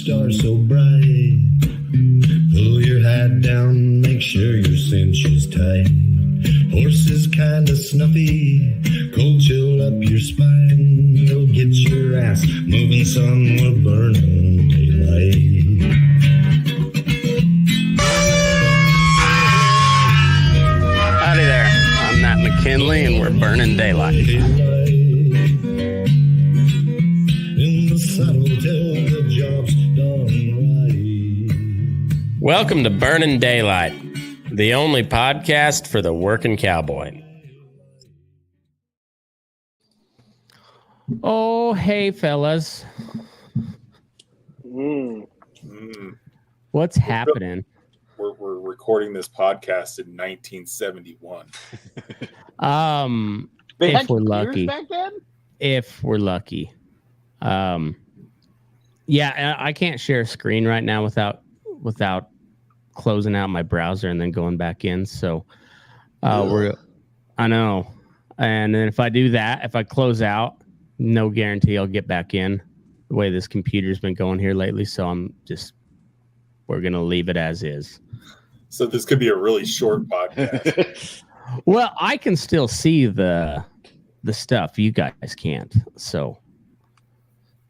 star so bright. Pull your hat down, make sure your cinch is tight. Horse is kinda snuffy, cold chill up your spine. Go get your ass moving, son, we're burning daylight. Howdy there, I'm Matt McKinley and we're burning daylight. In the saddle till the job's done right. Welcome to Burning Daylight, the only podcast for the working cowboy. Oh, hey, fellas. What's happening? We're recording this podcast in 1971. If we're lucky. Back then? If we're lucky. Yeah, I can't share a screen right now without closing out my browser and then going back in. So I know. And then if I do that, if I close out, no guarantee I'll get back in the way this computer's been going here lately. So we're going to leave it as is. So this could be a really short podcast. Well, I can still see the stuff. You guys can't. So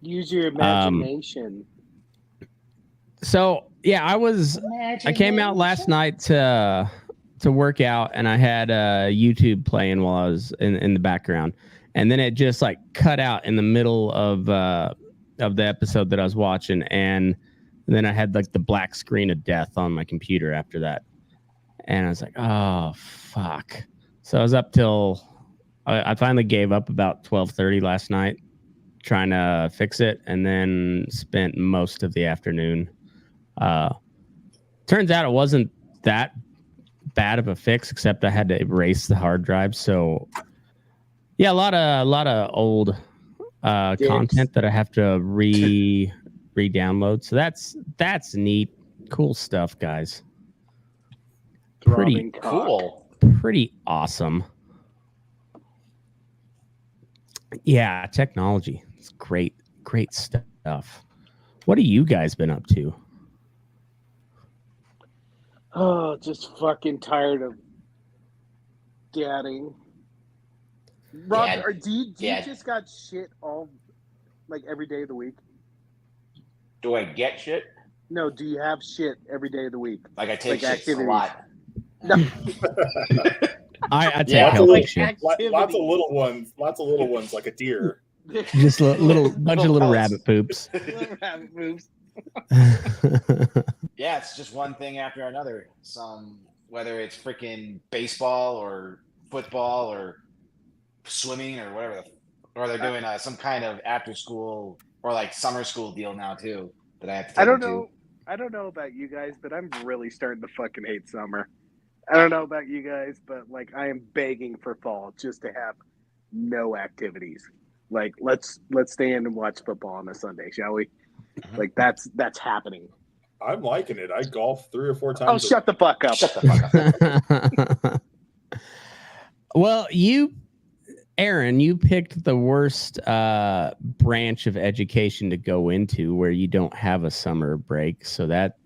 use your imagination. So yeah, I came out last night to work out, and I had YouTube playing while I was in the background, and then it just like cut out in the middle of the episode that I was watching, and then I had like the black screen of death on my computer after that, and I was like, oh fuck. So I was up till I finally gave up about 12:30 last night trying to fix it, and then spent most of the afternoon. Turns out it wasn't that bad of a fix, except I had to erase the hard drive. So yeah, a lot of old content that I have to re-download. So that's neat. Cool stuff, guys. Pretty cool. Pretty awesome. Yeah, technology. It's great stuff. What have you guys been up to? Oh, just fucking tired of gadding. Rob, do you just got shit all, like, every day of the week? Do I get shit? No, do you have shit every day of the week? Like I take like shit a lot. No. I take healthy shit. Lots of little ones like a deer. Just a bunch of little rabbit poops. Rabbit poops. Yeah, it's just one thing after another. Whether it's freaking baseball or football or swimming or whatever, or they're doing some kind of after school or like summer school deal now too that I have to take I don't know about you guys, but I'm really starting to fucking hate summer. I don't know about you guys, but like I am begging for fall just to have no activities. Like let's stay in and watch football on a Sunday, shall we? Like that's happening. I'm liking it. I golf 3 or 4 times. Oh, shut the fuck up. Shut the fuck up. Well, Aaron, you picked the worst branch of education to go into where you don't have a summer break. So that,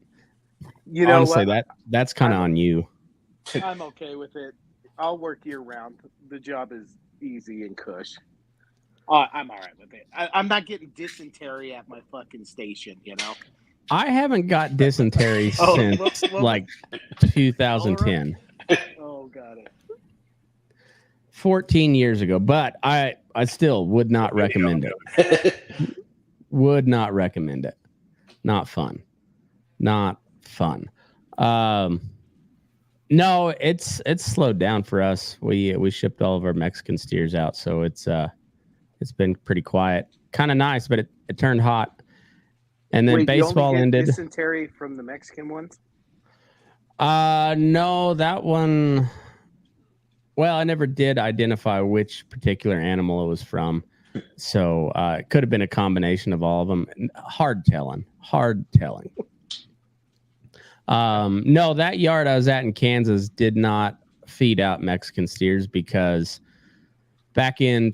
honestly, that's kind of on you. I'm okay with it. I'll work year round. The job is easy and cush. I'm all right with it. I'm not getting dysentery at my fucking station, you know? I haven't got dysentery since like 2010. Oh, got it. 14 years ago, but I still would not recommend it. Would not recommend it. Not fun. Not fun. No, it's slowed down for us. We shipped all of our Mexican steers out, so it's been pretty quiet. Kind of nice, but it turned hot. And then baseball you only get ended. Dysentery from the Mexican ones? No, that one. Well, I never did identify which particular animal it was from. So it could have been a combination of all of them. Hard telling. No, that yard I was at in Kansas did not feed out Mexican steers because back in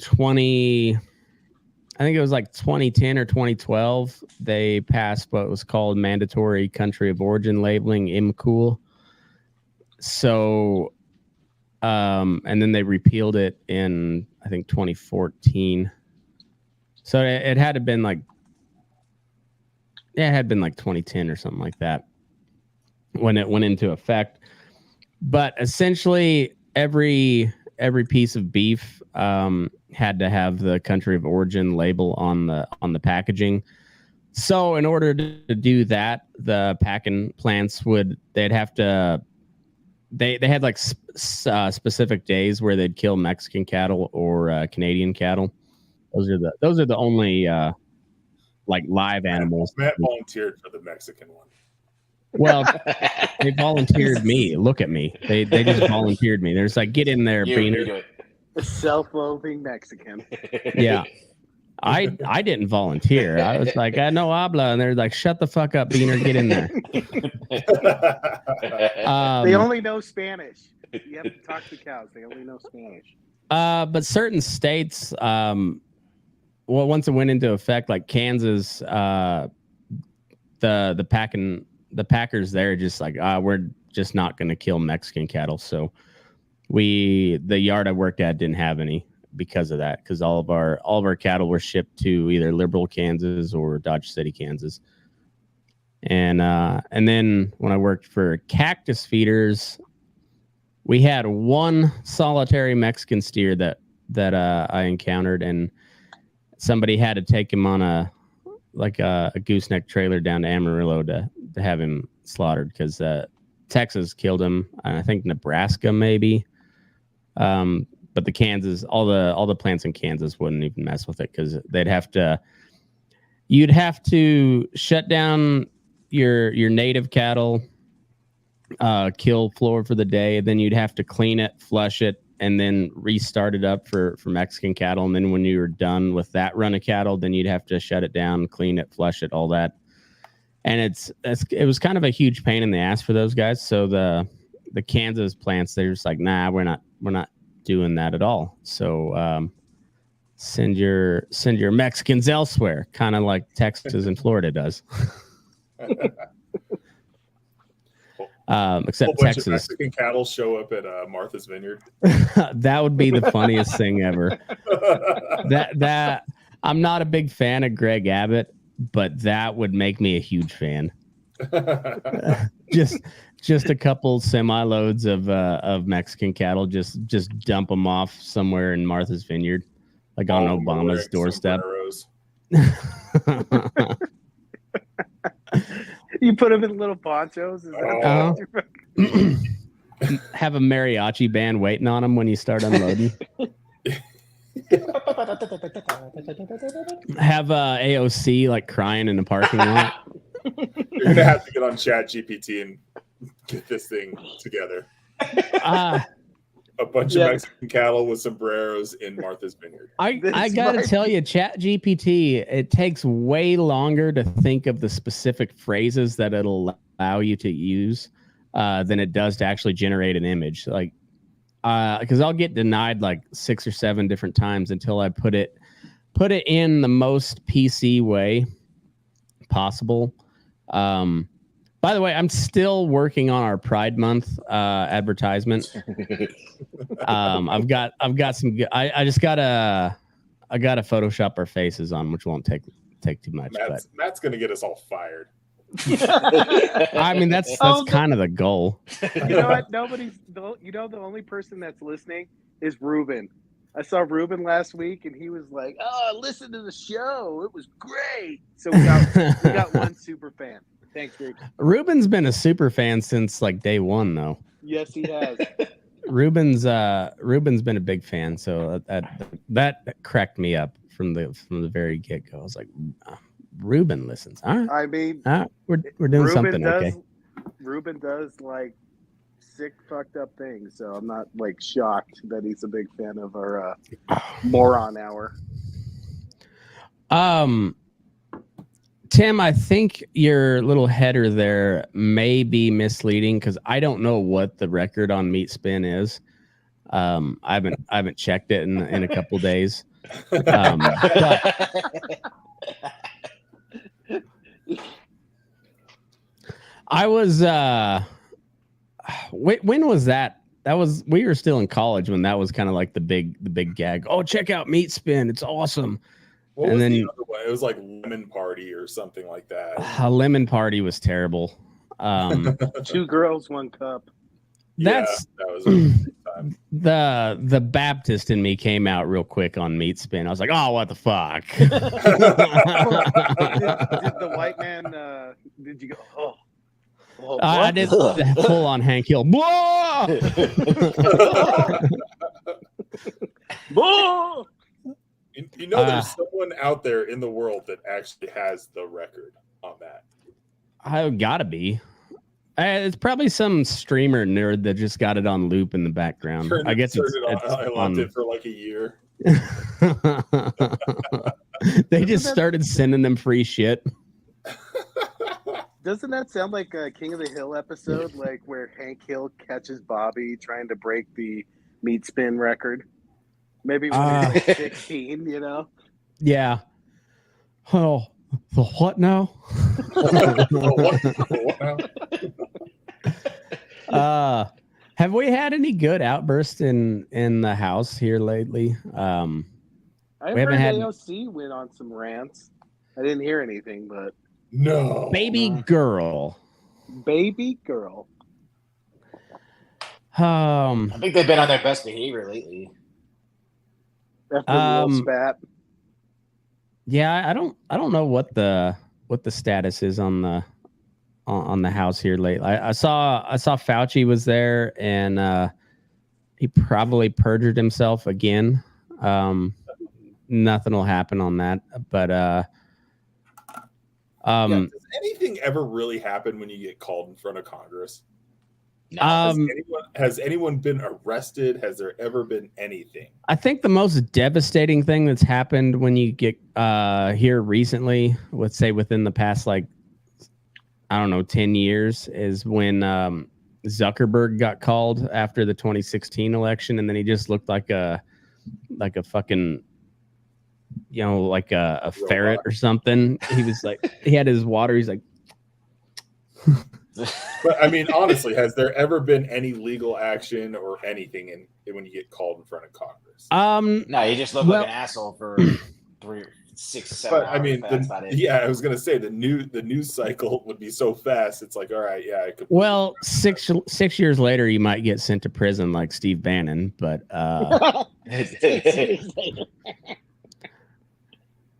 think it was like 2010 or 2012, they passed what was called mandatory country of origin labeling, IMCOOL. So, and then they repealed it in, I think, 2014. So it had to been like, yeah, it had been like 2010 or something like that when it went into effect. But essentially, every piece of beef had to have the country of origin label on the packaging. So in order to do that, the packing plants they'd have to they had like specific days where they'd kill Mexican cattle or Canadian cattle. Those are the only like live animals. Matt volunteered for the Mexican one. Well, they volunteered me. Look at me. They just volunteered me. There's like, get in there, Beaner. Do it. A self-loathing Mexican. Yeah. I didn't volunteer. I was like, I no habla. And they're like, shut the fuck up, Beaner. Get in there. They only know Spanish. You have to talk to cows. They only know Spanish. But certain states, well, once it went into effect, like Kansas, the packers there just like, we're just not going to kill Mexican cattle. So the yard I worked at didn't have any because of that, because all of our cattle were shipped to either Liberal, Kansas or Dodge City, Kansas. And then when I worked for Cactus Feeders, we had one solitary Mexican steer that I encountered, and somebody had to take him on a gooseneck trailer down to Amarillo to have him slaughtered because Texas killed him, and I think Nebraska maybe. But the Kansas, all the plants in Kansas wouldn't even mess with it because you'd have to shut down your native cattle, kill floor for the day, then you'd have to clean it, flush it, and then restart it up for Mexican cattle. And then when you were done with that run of cattle, then you'd have to shut it down, clean it, flush it, all that. And it was kind of a huge pain in the ass for those guys. So the Kansas plants, they're just like, nah, we're not doing that at all. So send your Mexicans elsewhere, kind of like Texas and Florida does. Except Texas. Of Mexican cattle show up at Martha's Vineyard. That would be the funniest thing ever. That I'm not a big fan of Greg Abbott, but that would make me a huge fan. Just a couple semi-loads of Mexican cattle, just dump them off somewhere in Martha's Vineyard, like on Obama's doorstep. You put them in little ponchos. Is that have a mariachi band waiting on them when you start unloading. Have AOC like crying in the parking lot. You're gonna have to get on Chat GPT and get this thing together. A bunch of Mexican cattle with sombreros in Martha's Vineyard. I gotta tell you, Chat GPT, it takes way longer to think of the specific phrases that it'll allow you to use than it does to actually generate an image. Like, because I'll get denied like 6 or 7 different times until I put it in the most PC way possible. By the way, I'm still working on our Pride Month advertisement. I've got some. I gotta Photoshop our faces on, which won't take too much. Matt's gonna get us all fired. I mean, that's kind of the goal. You know what? The only person that's listening is Ruben. I saw Ruben last week, and he was like, "Oh, listen to the show. It was great." So we got one super fan. Thanks, Ruben. Ruben's been a super fan since like day one, though. Yes, he has. Ruben's been a big fan, so that cracked me up from the very get go. I was like, Ruben listens. All right. I mean, we're doing something. Okay. Ruben does like sick, fucked up things, so I'm not like shocked that he's a big fan of our moron hour. Tim, I think your little header there may be misleading because I don't know what the record on Meat Spin is. I haven't checked it in a couple days. But I was when was that? That was, we were still in college when that was kind of like the big gag. Oh, check out Meat Spin, it's awesome. What and was then the other one? It was like Lemon Party or something like that. a Lemon Party was terrible. 2 girls, 1 cup. That's that was a good time. the Baptist in me came out real quick on Meat Spin. I was like, oh, what the fuck? Did the white man? Did you go? Oh, I did full on Hank Hill. Blah! Whoa! You know, there's someone out there in the world that actually has the record on that. I gotta be. It's probably some streamer nerd that just got it on loop in the background. I guess I loved it for like a year. They just started sending them free shit. Doesn't that sound like a King of the Hill episode, like where Hank Hill catches Bobby trying to break the Meat Spin record? Maybe when he's like 16, you know? Yeah. Oh, the what now? Have we had any good outbursts in the house here lately? I haven't had AOC went on some rants. I didn't hear anything, but no. Baby girl. I think they've been on their best behavior lately. After the little spat. Yeah, I don't know what the status is on the house here lately. I saw Fauci was there, and he probably perjured himself again. Nothing will happen on that, but does anything ever really happen when you get called in front of Congress? No. Has anyone been arrested? Has there ever been anything? I think the most devastating thing that's happened when you get here recently, let's say within the past, like, I don't know, 10 years, is when Zuckerberg got called after the 2016 election, and then he just looked like a fucking, you know, like a ferret or something. He was like, he had his water. He's like, but I mean, honestly, has there ever been any legal action or anything when you get called in front of Congress? No, you just look like an asshole for 3, 6, 7 but hours. I mean, I was gonna say the news cycle would be so fast. It's like, all right, yeah, I could. Well, 6 years later, you might get sent to prison like Steve Bannon, but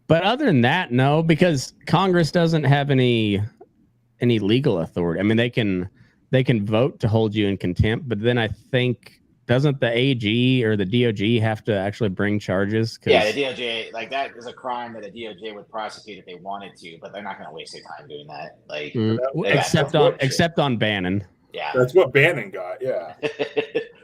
but other than that, no, because Congress doesn't have any legal authority. I mean, they can vote to hold you in contempt, but then I think, doesn't the AG or the DOJ have to actually bring charges? Yeah, the DOJ, like, that is a crime that the DOJ would prosecute if they wanted to, but they're not going to waste their time doing that. Like, except on Bannon. Yeah, that's what Bannon got. Yeah,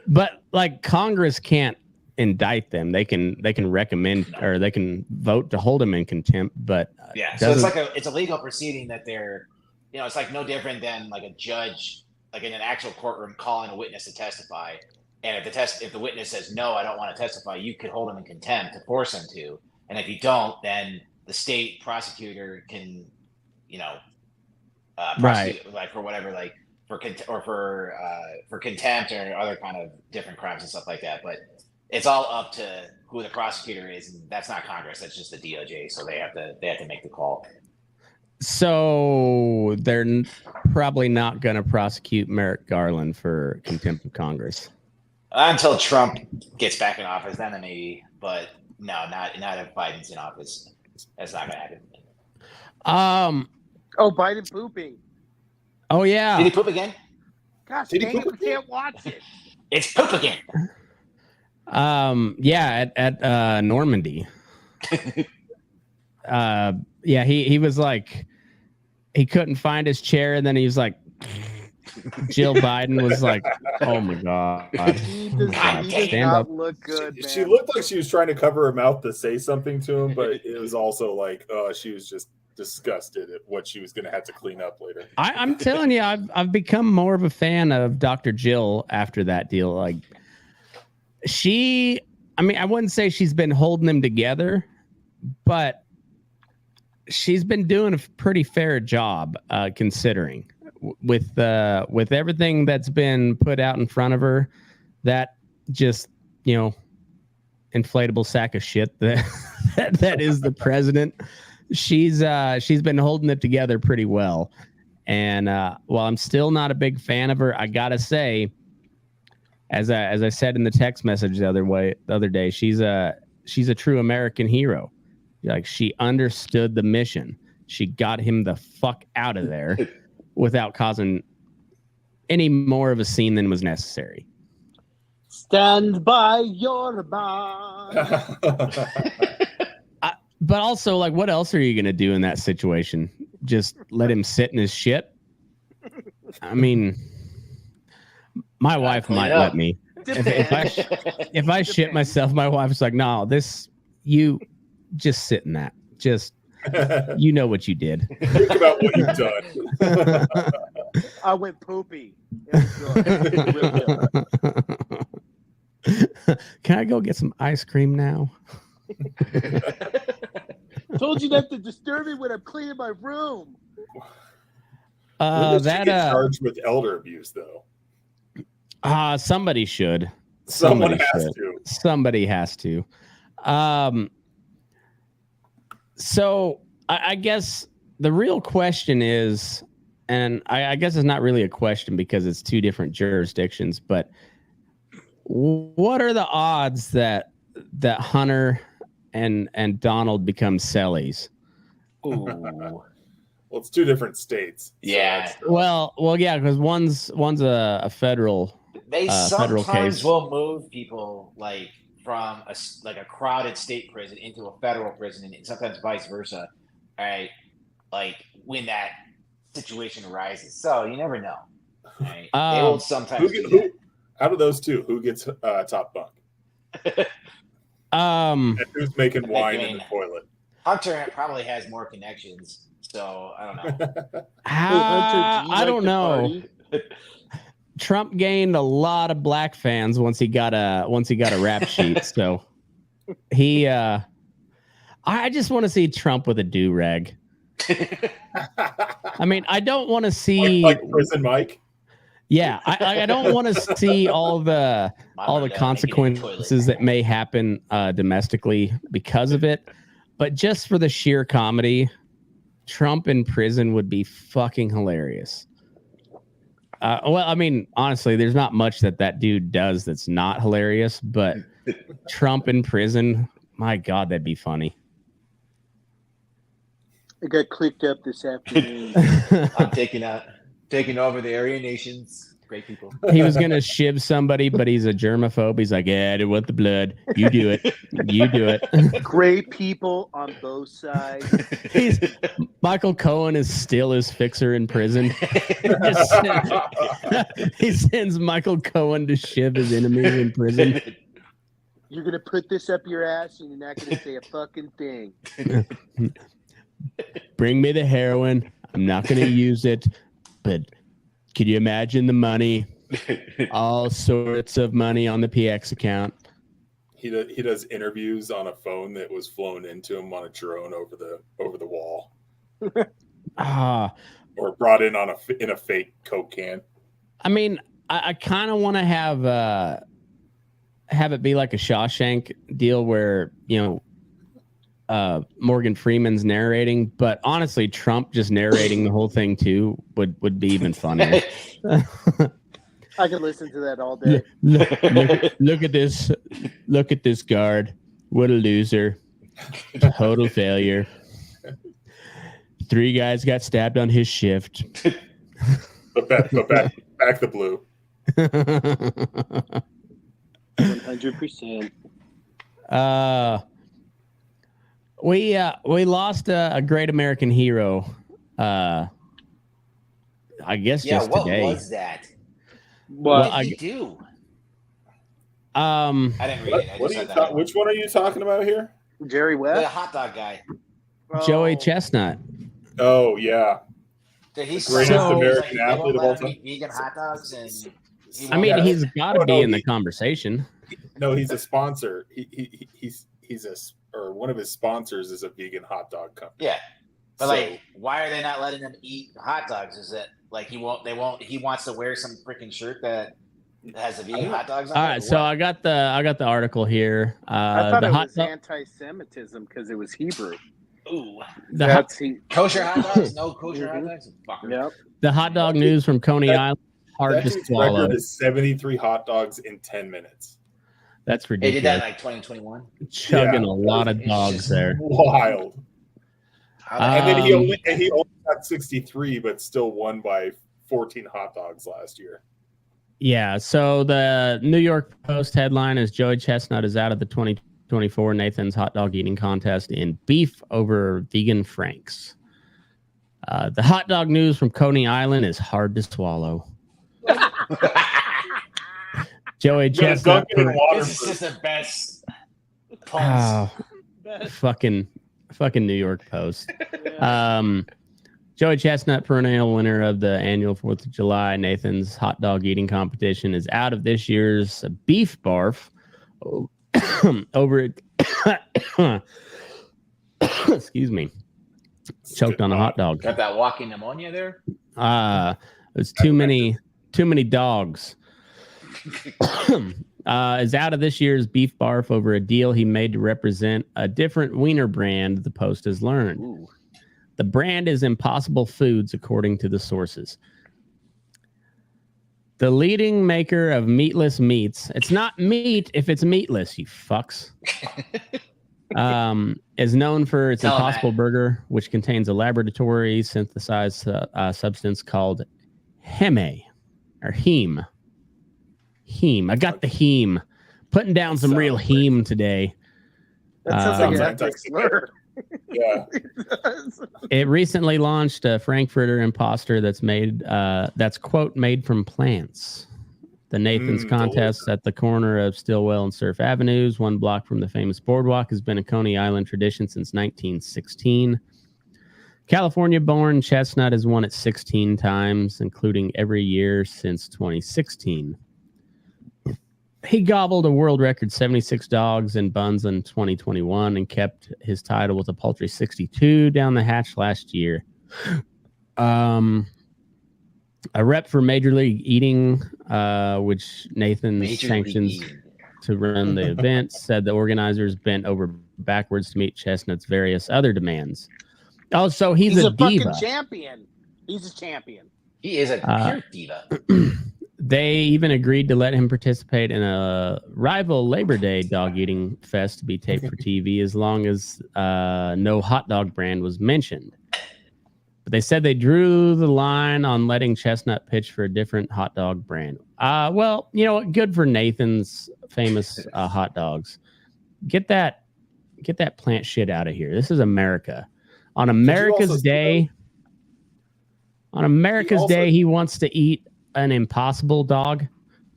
but like, Congress can't indict them. They can recommend or they can vote to hold them in contempt. But yeah, so it's a legal proceeding that they're, you know, it's like no different than like a judge, like in an actual courtroom, calling a witness to testify. And if the witness says, no, I don't want to testify, you could hold him in contempt to force him to. And if you don't, then the state prosecutor can, you know, prosecute, like, for whatever, like for contempt or other kind of different crimes and stuff like that. But it's all up to who the prosecutor is, and that's not Congress. That's just the DOJ. So they have to make the call. So they're probably not going to prosecute Merrick Garland for contempt of Congress until Trump gets back in office. Then maybe, but no, not if Biden's in office. That's not going to happen. Oh, Biden pooping. Oh yeah. Did he poop again? Gosh, dang it, we can't watch it. It's poop again. Yeah, at Normandy. Yeah, he was like, he couldn't find his chair, and then he was like, Jill Biden was like, oh my god, He does not look good, man. She looked like she was trying to cover her mouth to say something to him, but it was also like, she was just disgusted at what she was going to have to clean up later. I'm telling you, I've become more of a fan of Dr. Jill after that deal. Like, I mean, I wouldn't say she's been holding them together, but she's been doing a pretty fair job, considering with everything that's been put out in front of her. That just, inflatable sack of shit that is the president. She's been holding it together pretty well. And while I'm still not a big fan of her, I gotta say, as I said in the text message the other day, she's a true American hero. Like, she understood the mission. She got him the fuck out of there without causing any more of a scene than was necessary. Stand by your man. But also, like, what else are you going to do in that situation? Just let him sit in his shit? I mean, my wife might let me. If I shit myself, my wife's like, no, you just sit in that. Just, you know what you did. Think about what you've done. I went poopy. It was good. Can I go get some ice cream now? Told you not to disturb me when I'm cleaning my room. That get charged with elder abuse, though. Somebody should. Someone has to. Somebody has to. So I guess the real question is, and I guess it's not really a question because it's two different jurisdictions, but what are the odds that Hunter and Donald become cellies? Ooh. Well, it's two different states. Yeah. So yeah, because one's a federal. They federal sometimes case. will move people like from a crowded state prison into a federal prison, and sometimes vice versa. All right, like when that situation arises. So you never know. Right? They will sometimes. Out of those two, who gets top bunk? And who's making wine in the toilet? Hunter probably has more connections, so I don't know. I don't know. Trump gained a lot of black fans once he got a rap sheet. So I just want to see Trump with a do-rag. I mean, I don't want to see like Prison Mike. Yeah, I don't want to see all the consequences that may happen domestically because of it, but just for the sheer comedy, Trump in prison would be fucking hilarious. Well, I mean, honestly, there's not much that dude does that's not hilarious, but Trump in prison, my God, that'd be funny. I got clicked up this afternoon. I'm taking over the Aryan nations. Great people. He was going to shiv somebody, but he's a germaphobe. He's like, yeah, I didn't want the blood. You do it. You do it. Great people on both sides. Michael Cohen is still his fixer in prison. He sends Michael Cohen to shiv his enemies in prison. You're going to put this up your ass and you're not going to say a fucking thing. Bring me the heroin. I'm not going to use it, but could you imagine the money? All sorts of money on the PX account. He does interviews on a phone that was flown into him on a drone over the wall. Or brought in in a fake Coke can. I mean, I kind of want to have it be like a Shawshank deal where, Morgan Freeman's narrating, but honestly, Trump just narrating the whole thing too would be even funnier. I could listen to that all day. Look at this. Look at this guard. What a loser. Total failure. 3 guys got stabbed on his shift. But back the blue. 100%. We lost a great American hero. I guess just today. What was that? What did he do? I didn't read it. Which one are you talking about here? Jerry West? The hot dog guy. Joey Chestnut. Oh yeah. So he's the greatest American athlete of all time. Vegan hot dogs, and he's got to be in the conversation. No, he's a sponsor. Or one of his sponsors is a vegan hot dog company. Yeah, but like, why are they not letting him eat hot dogs? Is it like he won't? They won't. He wants to wear some freaking shirt that has the vegan hot dogs on it. All right, so I got the article here. I thought it was anti-Semitism because it was Hebrew. Ooh, kosher hot dogs? No kosher hot dogs? Fucker. Yep. The hot dog news from Coney Island. Hard to swallow. Record is 73 hot dogs in 10 minutes. That's ridiculous. They did that in like 2021. Chugging a lot of dogs there. Wild. And then he only got 63, but still won by 14 hot dogs last year. Yeah. So the New York Post headline is Joey Chestnut is out of the 2024 Nathan's hot dog eating contest in beef over vegan Franks. The hot dog news from Coney Island is hard to swallow. Joey Chestnut. This is just the best. Fucking New York Post. Joey Chestnut, perennial winner of the annual 4th of July Nathan's hot dog eating competition, is out of this year's beef barf over it. Excuse me. Choked on a hot dog. Got that walking pneumonia there? There's too many dogs. Is out of this year's beef barf over a deal he made to represent a different wiener brand, the Post has learned. Ooh. The brand is Impossible Foods, according to the sources. The leading maker of meatless meats, it's not meat if it's meatless, you fucks, is known for its Impossible Burger, which contains a laboratory synthesized substance called heme, or heme. Heme. I got the heme. Putting down some real heme today. That sounds like an slur. Yeah. It recently launched a Frankfurter imposter that's made quote made from plants. The Nathan's contest at the corner of Stillwell and Surf Avenues, 1 block from the famous boardwalk, has been a Coney Island tradition since 1916. California-born Chestnut has won it 16 times, including every year since 2016. He gobbled a world record 76 dogs and buns in 2021 and kept his title with a paltry 62 down the hatch last year. A rep for Major League Eating, which Nathan sanctions to run the event, said the organizers bent over backwards to meet Chestnut's various other demands. Oh, so he's a diva. Fucking champion. He's a champion. He is a pure diva. They even agreed to let him participate in a rival Labor Day dog eating fest to be taped for TV as long as no hot dog brand was mentioned. But they said they drew the line on letting Chestnut pitch for a different hot dog brand. Well, you know what? Good for Nathan's famous hot dogs. Get that plant shit out of here. This is America. On America's Day, he wants to eat an impossible dog.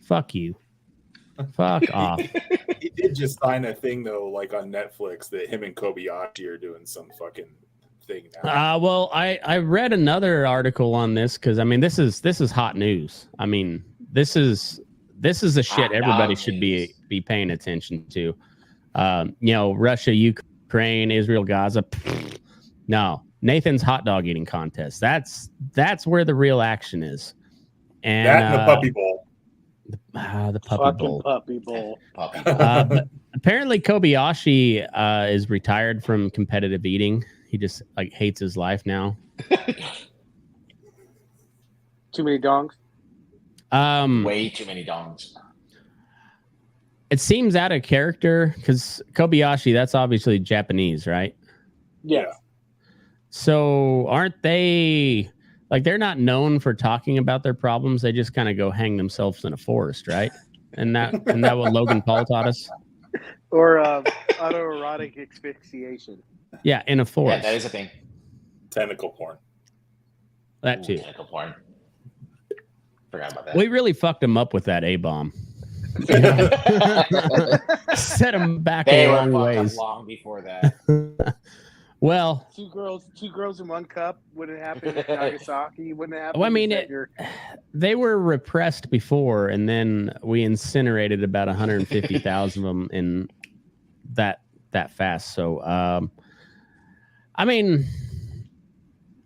Fuck you. Fuck off. He did just sign a thing though, like on Netflix, that him and Kobayashi are doing some fucking thing now. Well, I read another article on this because I mean this is hot news. I mean this is the shit everybody should be paying attention to. Russia, Ukraine, Israel, Gaza. No, Nathan's hot dog eating contest. That's where the real action is. And that and the puppy bowl. The puppy bowl. Puppy. Apparently Kobayashi is retired from competitive eating. He just hates his life now. Too many dongs? Way too many dongs. It seems out of character because Kobayashi, that's obviously Japanese, right? Yeah. So aren't they they're not known for talking about their problems? They just kind of go hang themselves in a forest, right? And that what Logan Paul taught us? Or autoerotic asphyxiation. Yeah, in a forest. Yeah, that is a thing. Tentacle porn. That too. Tentacle porn. Forgot about that. We really fucked him up with that A-bomb. Set him back a long ways. Long before that. Well, two girls in one cup wouldn't happen in Nagasaki. Wouldn't happen. well, I mean, they were repressed before, and then we incinerated about 150,000 of them in that fast. So, I mean,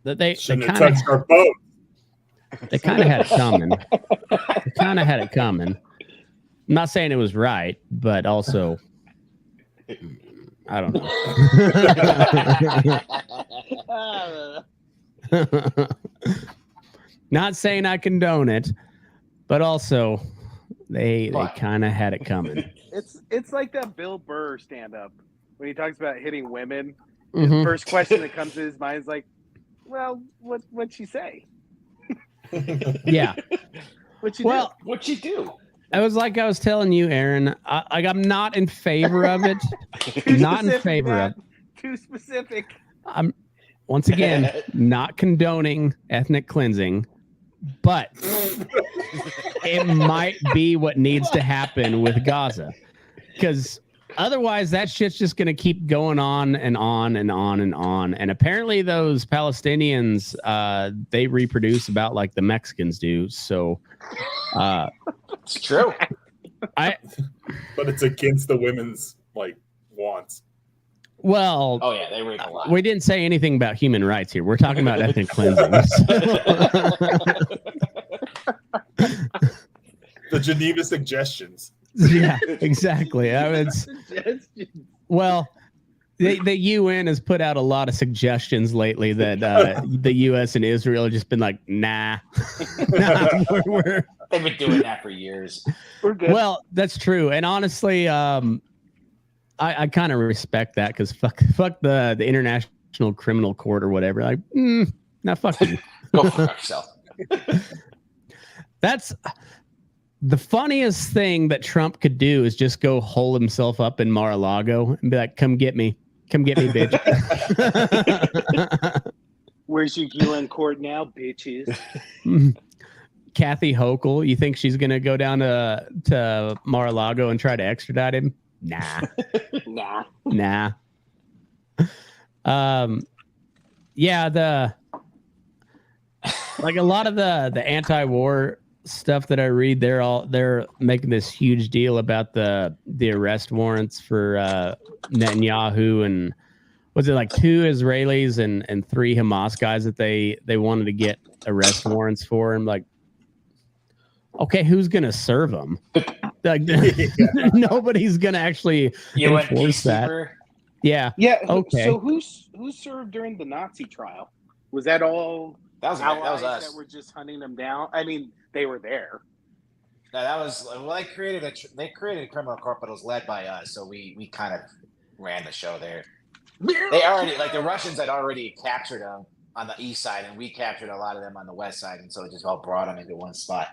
they Shouldn't have kind of touched our boat. They kind of had it coming. They kind of had it coming. I'm not saying it was right, but also, I don't know. Not saying I condone it, but also they kind of had it coming. It's like that Bill Burr stand-up when he talks about hitting women. His first question that comes to his mind is like, "Well, what'd she say?" Yeah. What'd she do? It was like I was telling you, Aaron. I'm not in favor of it. Not in favor of it. Too specific. I'm once again not condoning ethnic cleansing, but it might be what needs to happen with Gaza, because otherwise that shit's just going to keep going on and on and on and on. And apparently those Palestinians, they reproduce about like the Mexicans do. So it's true. But it's against the women's like wants. Well, oh yeah, they rape a lot. We didn't say anything about human rights here. We're talking about ethnic cleansing. The Geneva suggestions. Yeah, exactly. Well, the UN has put out a lot of suggestions lately that the U.S. and Israel have just been like, nah. They've been doing that for years. We're good. Well, that's true. And honestly, I kind of respect that, because fuck the International Criminal Court or whatever. Like, fuck you. Go fuck yourself. That's the funniest thing that Trump could do, is just go hole himself up in Mar-a-Lago and be like, come get me, bitch. Where's your UN court now, bitches? Kathy Hochul, you think she's gonna go down to Mar-a-Lago and try to extradite him? Nah. Nah. Yeah, like a lot of the anti-war stuff that I read, they're making this huge deal about the arrest warrants for Netanyahu, and was it like 2 Israelis and 3 Hamas guys that they wanted to get arrest warrants for? I'm like, okay, who's gonna serve them? Like, nobody's gonna actually enforce that. Yeah. Okay. So who served during the Nazi trial? Was that all? That was us. That were just hunting them down. I mean, they were there. No, that was they created a criminal court, but it was led by us, so we kind of ran the show there. They already, like, the Russians had already captured them on the east side, and we captured a lot of them on the west side, and so it just all brought them into one spot.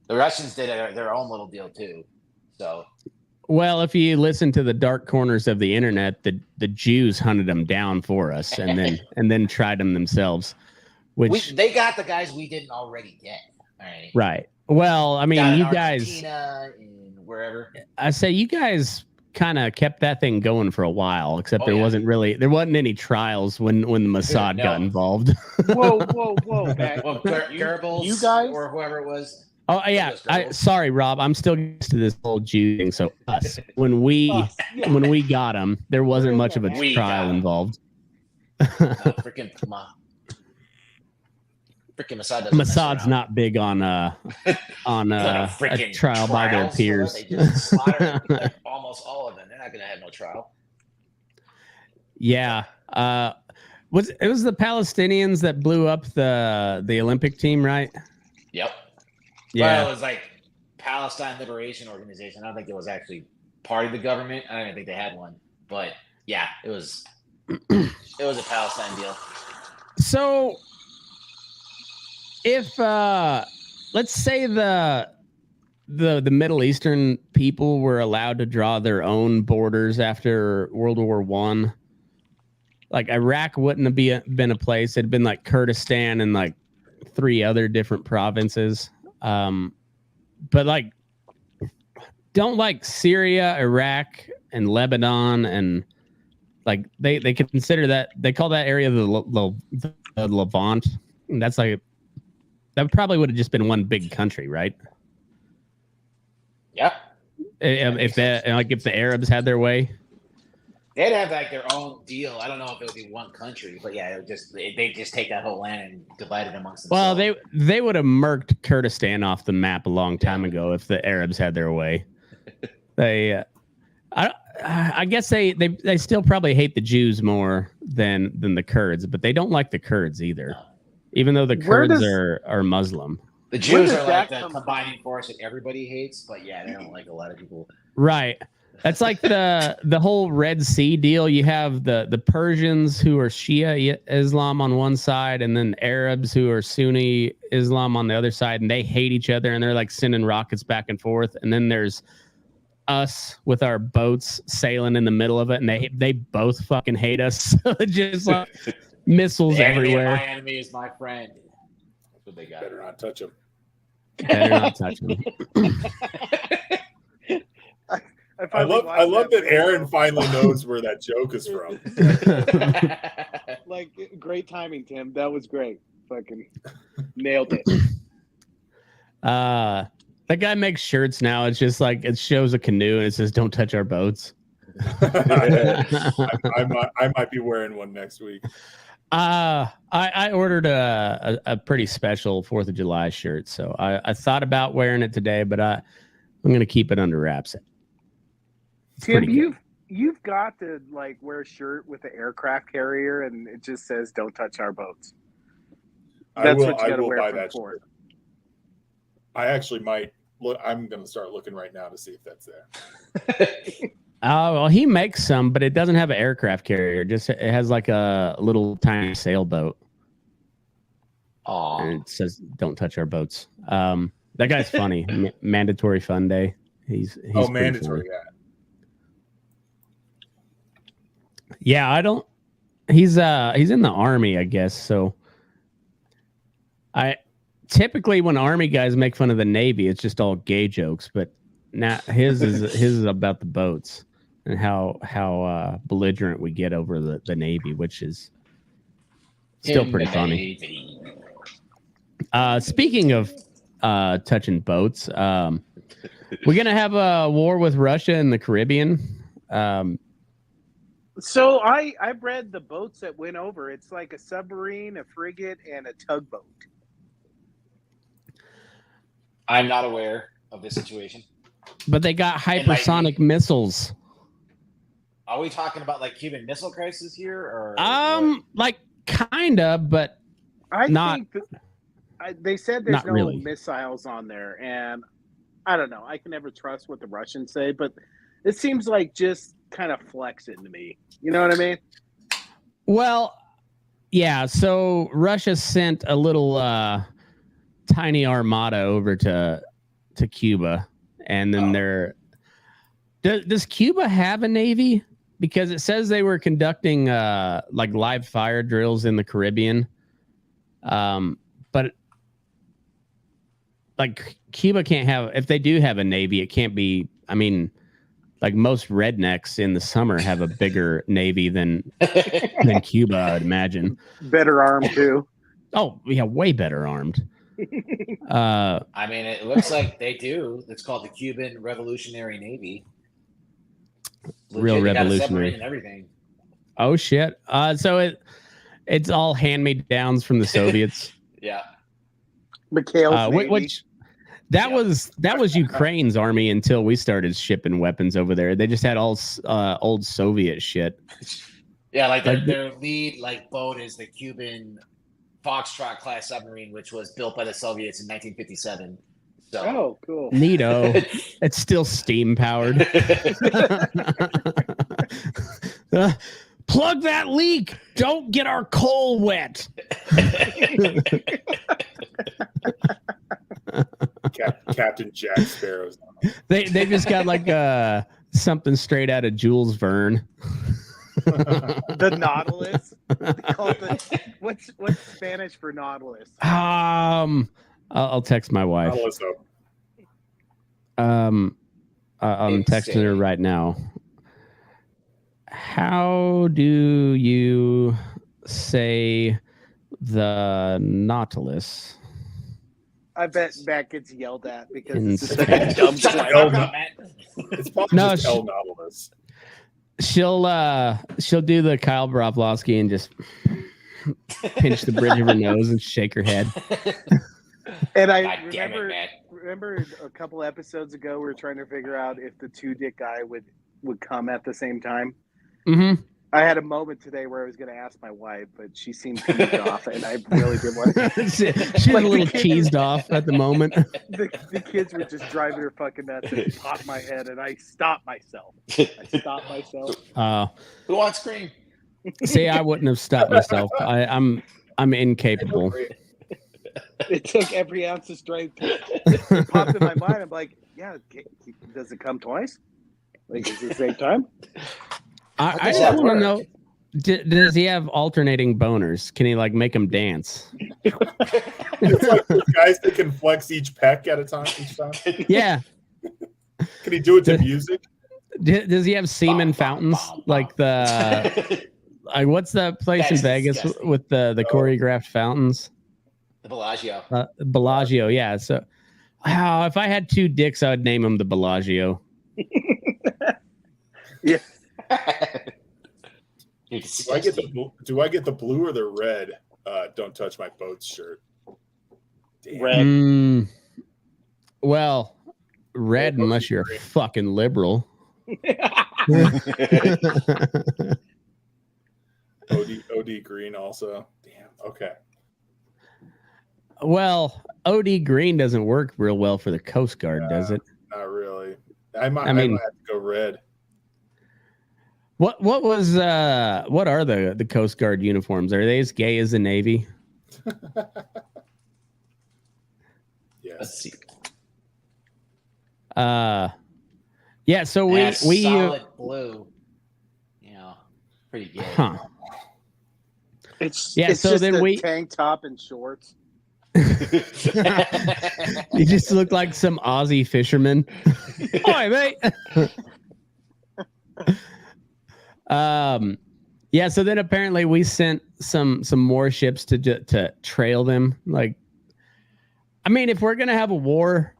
The Russians did their own little deal too. So, well, if you listen to the dark corners of the internet, the Jews hunted them down for us, and then tried them themselves. Which they got the guys we didn't already get. Right. Well, I mean, you guys, and wherever. I say you guys kind of kept that thing going for a while, except there wasn't any trials when the Mossad got involved. Whoa, Matt. Well, Goebbels, you guys, or whoever it was. Oh yeah, sorry, Rob. I'm still used to this whole Jew thing. So when we got them, there wasn't much of a trial involved. Freaking Mossad's not big on a trial by their peers. They just slaughtered almost all of them. They're not going to have no trial. Yeah. It was the Palestinians that blew up the Olympic team, right? Yep. Yeah. Well, it was like Palestine Liberation Organization. I don't think it was actually part of the government. I don't even think they had one. But yeah, it was a Palestine deal. So if let's say the Middle Eastern people were allowed to draw their own borders after World War I, like Iraq wouldn't have been a place. It'd been like Kurdistan and like 3 other different provinces. But like, don't like Syria, Iraq, and Lebanon and like they consider that, they call that area the Levant. And that's like, that probably would have just been one big country, right? Yeah. If the Arabs had their way, they'd have like their own deal. I don't know if it would be one country, but yeah, they just take that whole land and divide it amongst themselves. Well, they would have murked Kurdistan off the map a long time ago if the Arabs had their way. I guess they still probably hate the Jews more than the Kurds, but they don't like the Kurds either, even though the Kurds are Muslim. The Jews are like the combining force that everybody hates, but yeah, they don't like a lot of people. Right. That's like the whole Red Sea deal. You have the Persians who are Shia Islam on one side, and then Arabs who are Sunni Islam on the other side, and they hate each other, and they're like sending rockets back and forth. And then there's us with our boats sailing in the middle of it, and they both fucking hate us. So just like missiles everywhere. My enemy is my friend. That's what they got. Better not touch him. Better not touch him. I love that Aaron finally knows where that joke is from. Like, great timing, Tim. That was great. Fucking nailed it. That guy makes shirts now. It's just like, it shows a canoe and it says, "Don't touch our boats." I might be wearing one next week. I ordered a pretty special 4th of July shirt, so I thought about wearing it today, but I'm going to keep it under wraps. Tim, you've got to like wear a shirt with an aircraft carrier and it just says "Don't touch our boats." That's what you got to wear for the port. I actually might look. I'm going to start looking right now to see if that's there. Well, he makes some, but it doesn't have an aircraft carrier. It has like a little tiny sailboat. Oh, and it says "Don't touch our boats." That guy's funny. Mandatory Fun Day. He's mandatory. Yeah. Yeah, I don't. He's in the Army, I guess. So, typically when Army guys make fun of the Navy, it's just all gay jokes. But now his is about the boats and how belligerent we get over the Navy, which is still pretty funny. Speaking of touching boats, we're gonna have a war with Russia in the Caribbean. So I've read the boats that went over. It's like a submarine, a frigate, and a tugboat. I'm not aware of this situation. But they got hypersonic missiles. Are we talking about like Cuban Missile Crisis here, or like kinda, but think they said there's no really missiles on there, and I don't know. I can never trust what the Russians say, but it seems like just kind of flex it to me. You know what I mean? Well, yeah. So Russia sent a little tiny armada over to Cuba, and then does Cuba have a navy? Because it says they were conducting like live fire drills in the Caribbean, but like Cuba can't have. If they do have a navy, it can't be. I mean, like most rednecks in the summer have a bigger navy than Cuba, I'd imagine. Better armed too. Oh yeah, way better armed. I mean, it looks like they do. It's called the Cuban Revolutionary Navy. Legit, real revolutionary and everything. Oh shit! So it's all hand-me-downs from the Soviets. Yeah. McHale's Navy. Which that was Ukraine's army until we started shipping weapons over there. They just had all old Soviet shit. Yeah, like their lead boat is the Cuban Foxtrot class submarine, which was built by the Soviets in 1957. So, oh, cool. Neato. It's still steam powered. Plug that leak. Don't get our coal wet. Captain Jack Sparrow's on them. They just got like something straight out of Jules Verne. The Nautilus. What's Spanish for Nautilus? I'll text my wife. I'm texting her right now. How do you say the Nautilus? I bet Matt gets yelled at because In this is such a dumb question. It's probably No, just El Nautilus. She'll do the Kyle Broflovsky and just pinch the bridge of her nose and shake her head. And I God damn it, Matt. remember a couple episodes ago we were trying to figure out if the two dick guy would come at the same time. Mm-hmm. I had a moment today where I was going to ask my wife, but she seemed peeved off, and I really didn't want to. She's a little cheesed off at the moment. The kids were just driving her fucking nuts and it popped my head, and I stopped myself. Who wants cream? See, I wouldn't have stopped myself. I'm incapable. It took every ounce of strength. It popped in my mind. I'm like, yeah, does it come twice? Like, is it the same time? I just want to know, does he have alternating boners? Can he like make them dance? It's like those guys that can flex each pec at a time each time. Yeah. Can he do it to music? Does he have semen fountains like the what's that place in Vegas disgusting. with the choreographed fountains? The Bellagio. Bellagio, yeah. So, if I had two dicks, I would name them the Bellagio. Yeah. Do I get the blue or the red? Don't touch my boat shirt. Damn. Red. Well, red unless you're a fucking liberal. OD green also. Damn. Okay. Well, OD green doesn't work real well for the Coast Guard, does it? Not really. I might have to go red. What are the Coast Guard uniforms? Are they as gay as the Navy? Yes. Let's see. Yeah, so we solid blue. You know, pretty gay. huh. It's so just then a we tank top and shorts. You just look like some Aussie fisherman. Hi, mate. Yeah, so then apparently we sent some more ships to trail them. Like, I mean, if we're gonna have a war,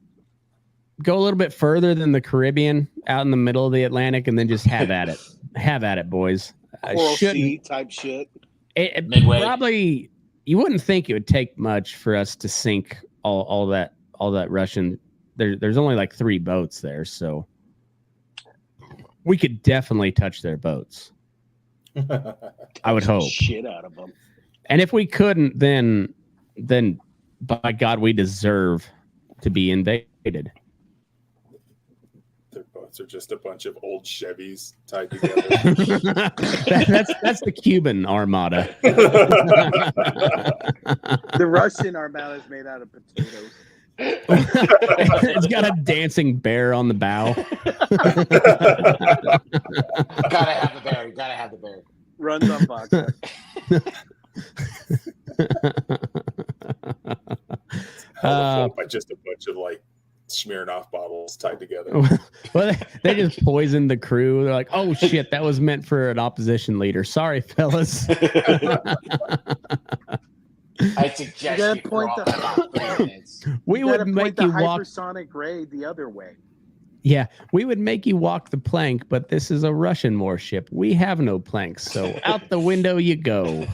go a little bit further than the Caribbean, out in the middle of the Atlantic, and then just have at it. Have at it, boys. Coral Sea type shit. It Midway. probably, you wouldn't think it would take much for us to sink all that Russian. There's only like 3 boats there, so we could definitely touch their boats. I would hope. Shit out of them. And if we couldn't, then by God, we deserve to be invaded. Their boats are just a bunch of old Chevys tied together. that's the Cuban armada. The Russian armada is made out of potatoes. It's got a dancing bear on the bow. Gotta have the bear. Runs on vodka. By just a bunch of like Smirnoff bottles tied together. Well, they just poisoned the crew. They're like, "Oh shit, that was meant for an opposition leader. Sorry, fellas." I suggest you point crawl about 3 minutes. We would make you walk. Hypersonic ray the other way. Yeah, we would make you walk the plank, but this is a Russian warship. We have no planks, so out the window you go.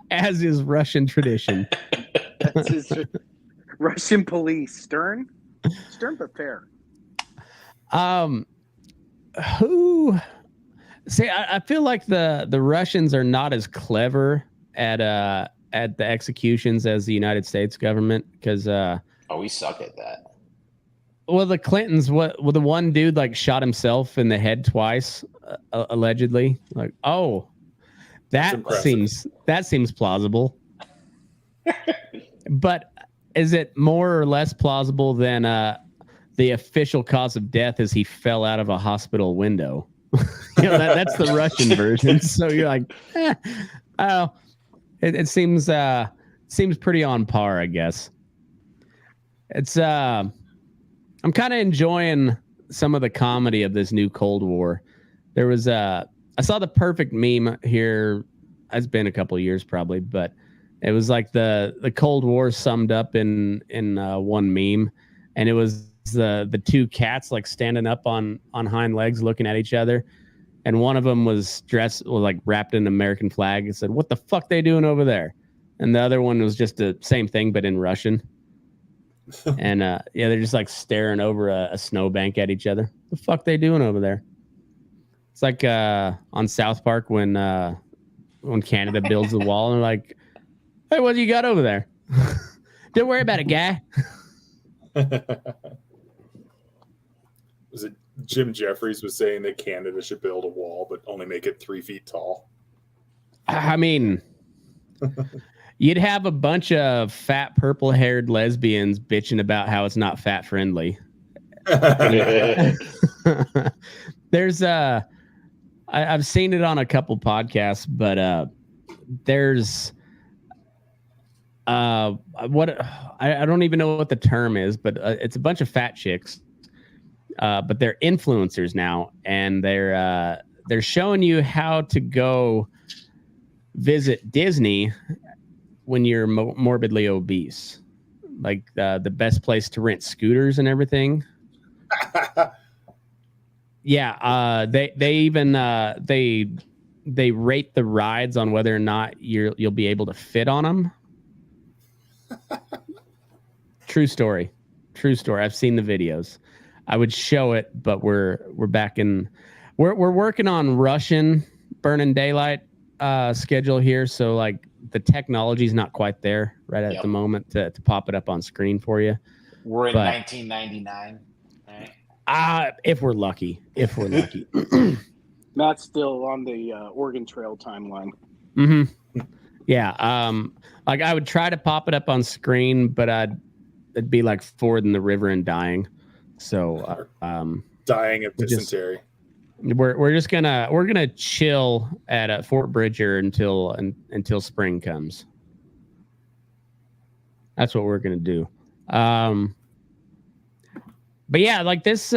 As is Russian tradition. That's his Russian police. Stern but fair. Who? See, I feel like the Russians are not as clever at the executions as the United States government, because we suck at that. well, the Clintons, the one dude like shot himself in the head twice, allegedly. Like, oh, that seems plausible. But is it more or less plausible than the official cause of death is he fell out of a hospital window? That's the Russian version. So you're like, oh, it seems pretty on par, I guess. It's I'm kind of enjoying some of the comedy of this new Cold War. There was I saw the perfect meme here. It's been a couple of years probably, but it was like the Cold War summed up in one meme, and it was the two cats like standing up on hind legs looking at each other, and one of them was like wrapped in an American flag and said, "What the fuck they doing over there?" And the other one was just the same thing but in Russian. And they're just like staring over a snowbank at each other. The fuck they doing over there? It's like on South Park when Canada builds the wall and they're like, "Hey, what do you got over there?" Don't worry about it, guy. Was it Jim Jeffries was saying that Canada should build a wall but only make it 3 feet tall? I mean, you'd have a bunch of fat purple-haired lesbians bitching about how it's not fat friendly. There's I've seen it on a couple podcasts, but there's what I don't even know what the term is, but it's a bunch of fat chicks, but they're influencers now, and they're showing you how to go visit Disney when you're morbidly obese, like the best place to rent scooters and everything. Yeah, they even they rate the rides on whether or not you'll be able to fit on them. True story. I've seen the videos. I would show it, but we're working on Russian Burning Daylight schedule here, so like the technology's not quite there right at the moment to pop it up on screen for you. We're in 1999. If we're lucky. Matt's still on the Oregon Trail timeline. Mm-hmm. Yeah. Like I would try to pop it up on screen, but it'd be like fording the river and dying. So dying of dysentery. We're gonna chill at Fort Bridger until spring comes. That's what we're gonna do. But yeah, like this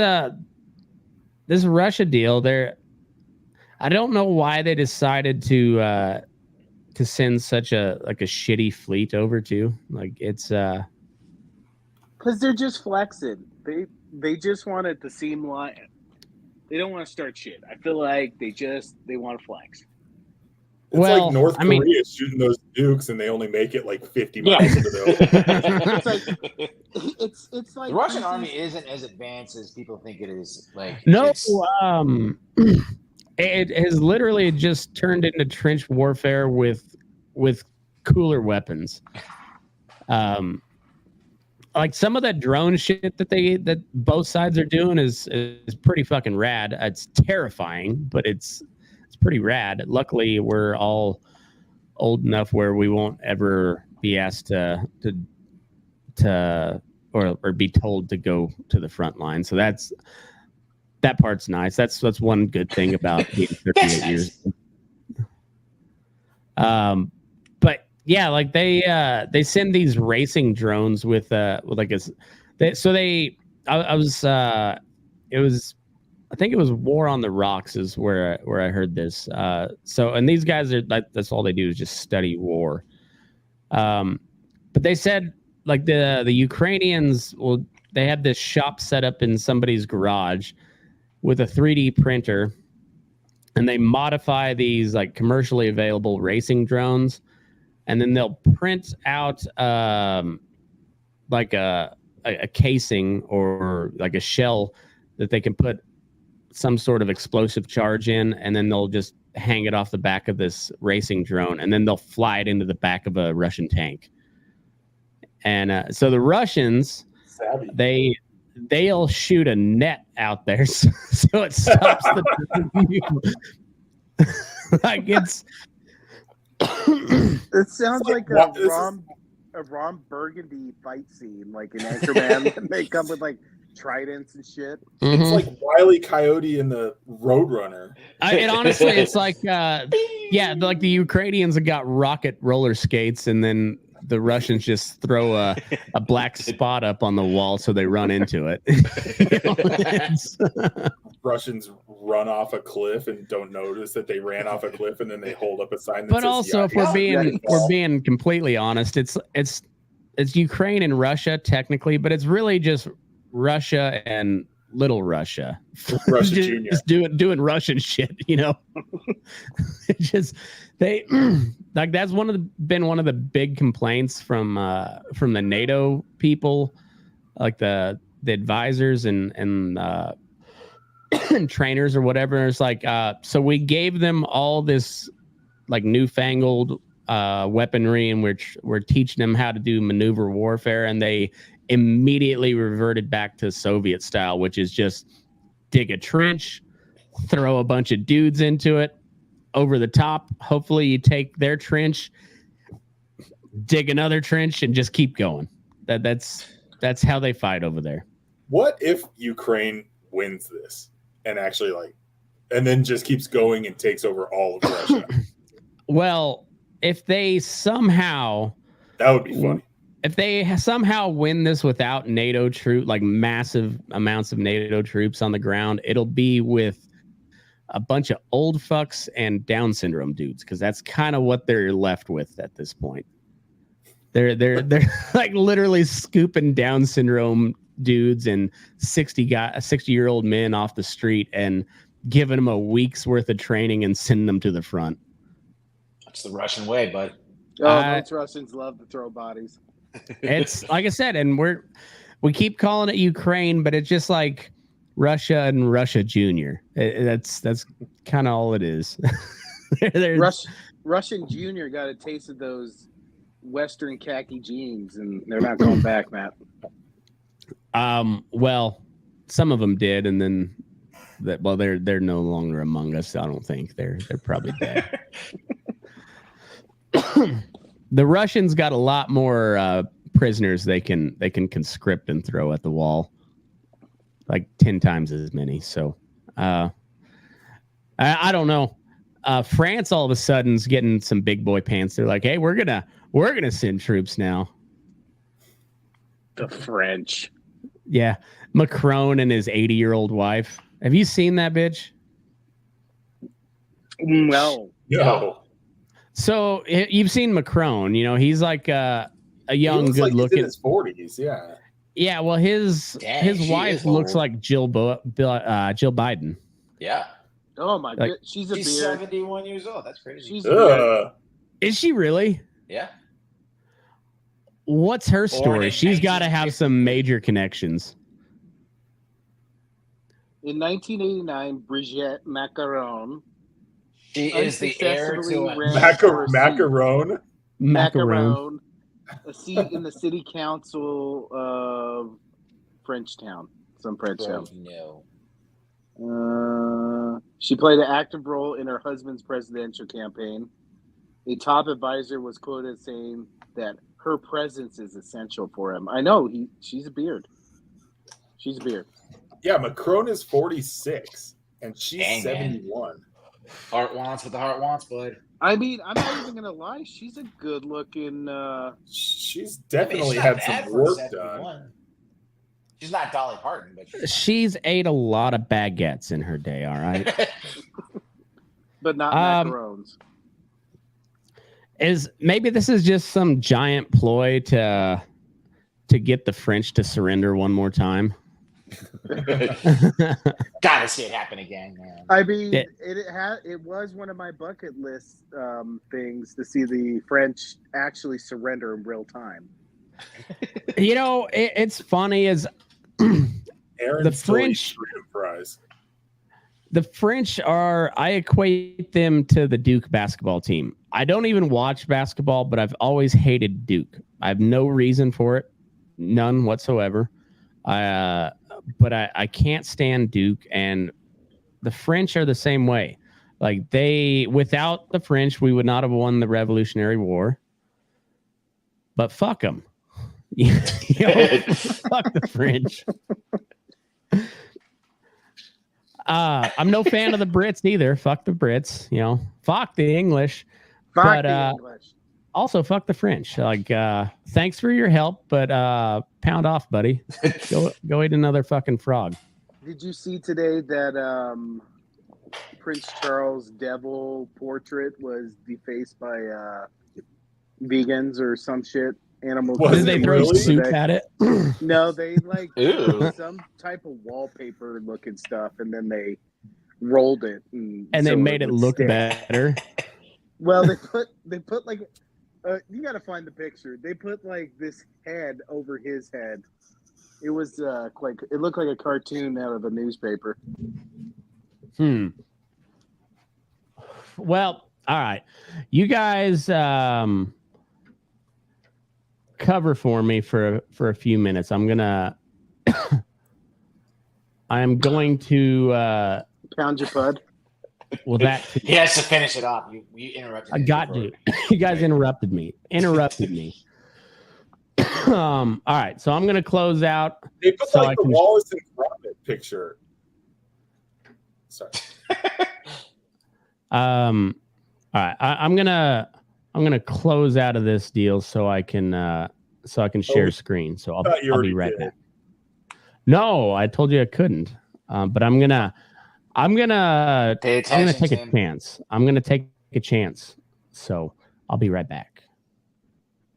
Russia deal, I don't know why they decided to send such a shitty fleet over to. Like it's because they're just flexing. They just want it to seem like they don't want to start shit. I feel like they want to flex. It's like North Korea shooting those nukes and they only make it like 50 miles into the it's like the Russian army isn't as advanced as people think it is. Like no, it has literally just turned into trench warfare with cooler weapons. Like some of that drone shit that both sides are doing is pretty fucking rad. It's terrifying, but it's pretty rad. Luckily, we're all old enough where we won't ever be asked to or be told to go to the front line. So that part's nice. That's one good thing about being 38 years. But yeah, like they send these racing drones with like I think it was War on the Rocks is where I heard this. And these guys are that's all they do is just study war. But they said like the Ukrainians, well, they had this shop set up in somebody's garage with a 3D printer, and they modify these like commercially available racing drones, and then they'll print out like a casing or like a shell that they can put some sort of explosive charge in, and then they'll just hang it off the back of this racing drone, and then they'll fly it into the back of a Russian tank. And so the Russians, they'll shoot a net out there so it stops the like it's it sounds like a Ron Burgundy fight scene, like in Anchorman. They come with like tridents and shit. It's like Wile E. Coyote in the Roadrunner. And honestly, it's like like the Ukrainians have got rocket roller skates, and then the Russians just throw a black spot up on the wall so they run into it. Russians run off a cliff and don't notice that they ran off a cliff, and then they hold up a sign that But says, also, if we're being completely honest, it's Ukraine and Russia technically, but it's really just Russia and Little Russia. Russia Junior. Just doing Russian shit, you know. It's just they like that's been one of the big complaints from the NATO people, like the advisors and and trainers or whatever. It's like so we gave them all this like newfangled weaponry, and we're teaching them how to do maneuver warfare, and they immediately reverted back to Soviet style, which is just dig a trench, throw a bunch of dudes into it, over the top. Hopefully you take their trench, dig another trench, and just keep going. That's how they fight over there. What if Ukraine wins this and actually and then just keeps going and takes over all of Russia? Well, if they somehow, that would be funny. If they somehow win this without NATO troops, like massive amounts of NATO troops on the ground, it'll be with a bunch of old fucks and Down syndrome dudes, because that's kind of what they're left with at this point. They're like literally scooping Down syndrome dudes and 60-year-old men off the street and giving them a week's worth of training and sending them to the front. That's the Russian way, bud. Those Russians love to throw bodies. It's like I said, and we keep calling it Ukraine, but it's just like Russia and Russia Junior. That's kind of all it is. Russian Junior got a taste of those Western khaki jeans, and they're not going back, Matt. Well, some of them did, and then they're no longer among us. I don't think they're probably dead. The Russians got a lot more prisoners they can conscript and throw at the wall, like 10 times as many. So I don't know. France all of a sudden is getting some big boy pants. They're like, hey, we're gonna send troops now. The French. Yeah, Macron and his 80-year-old wife. Have you seen that bitch? No. So you've seen Macron, you know, he's like a young, good looking. He's in his 40s, yeah. Yeah, well, his wife looks like Jill Biden. Yeah. Oh my god, she's 71 years old. That's crazy. Is she really? Yeah. What's her story? She's got to have some major connections. In 1989, Brigitte Macron. She is the heir to Macaron. A seat in the city council of Frenchtown. Some French town. No. She played an active role in her husband's presidential campaign. A top advisor was quoted saying that her presence is essential for him. I know, she's a beard. She's a beard. Yeah, Macron is 46, and she's 71. Heart wants what the heart wants, bud. I mean, I'm not even gonna lie. She's a good-looking. She's definitely had some work done. She's not Dolly Parton, but she's ate a lot of baguettes in her day. All right, but not macarons. Maybe this is just some giant ploy to get the French to surrender one more time. Gotta see it happen again, man. I mean, it was one of my bucket list things to see the French actually surrender in real time. You know, it's funny as the French. The French I equate them to the Duke basketball team. I don't even watch basketball, but I've always hated Duke. I have no reason for it, none whatsoever. But I can't stand Duke, and the French are the same way. Like without the French, we would not have won the Revolutionary War. But fuck them. Fuck the French. I'm no fan of the Brits either. Fuck the Brits. You know, fuck the English. Fuck the English. Also, fuck the French. Like, thanks for your help, but pound off, buddy. Go eat another fucking frog. Did you see today that Prince Charles' devil portrait was defaced by vegans or some shit? Animal. Did they throw soup at it? No, they like Ew. some type of wallpaper looking stuff, and then they rolled it, and they so made it would look stick. better. Well, they put like you got to find the picture. They put like this head over his head. It was like it looked like a cartoon out of a newspaper. Well, all right. You guys cover for me for a few minutes. I am going to Pound your pud. well that He has to finish it off. You interrupted. I me got before. to. You guys interrupted me. All right, so I'm gonna close out. They put so like the Wallace and Gromit picture. Sorry. All right, I'm gonna close out of this deal so I can share screen. So I'll be right back. No, I told you I couldn't. But I'm gonna take a chance. I'm gonna take a chance. So I'll be right back.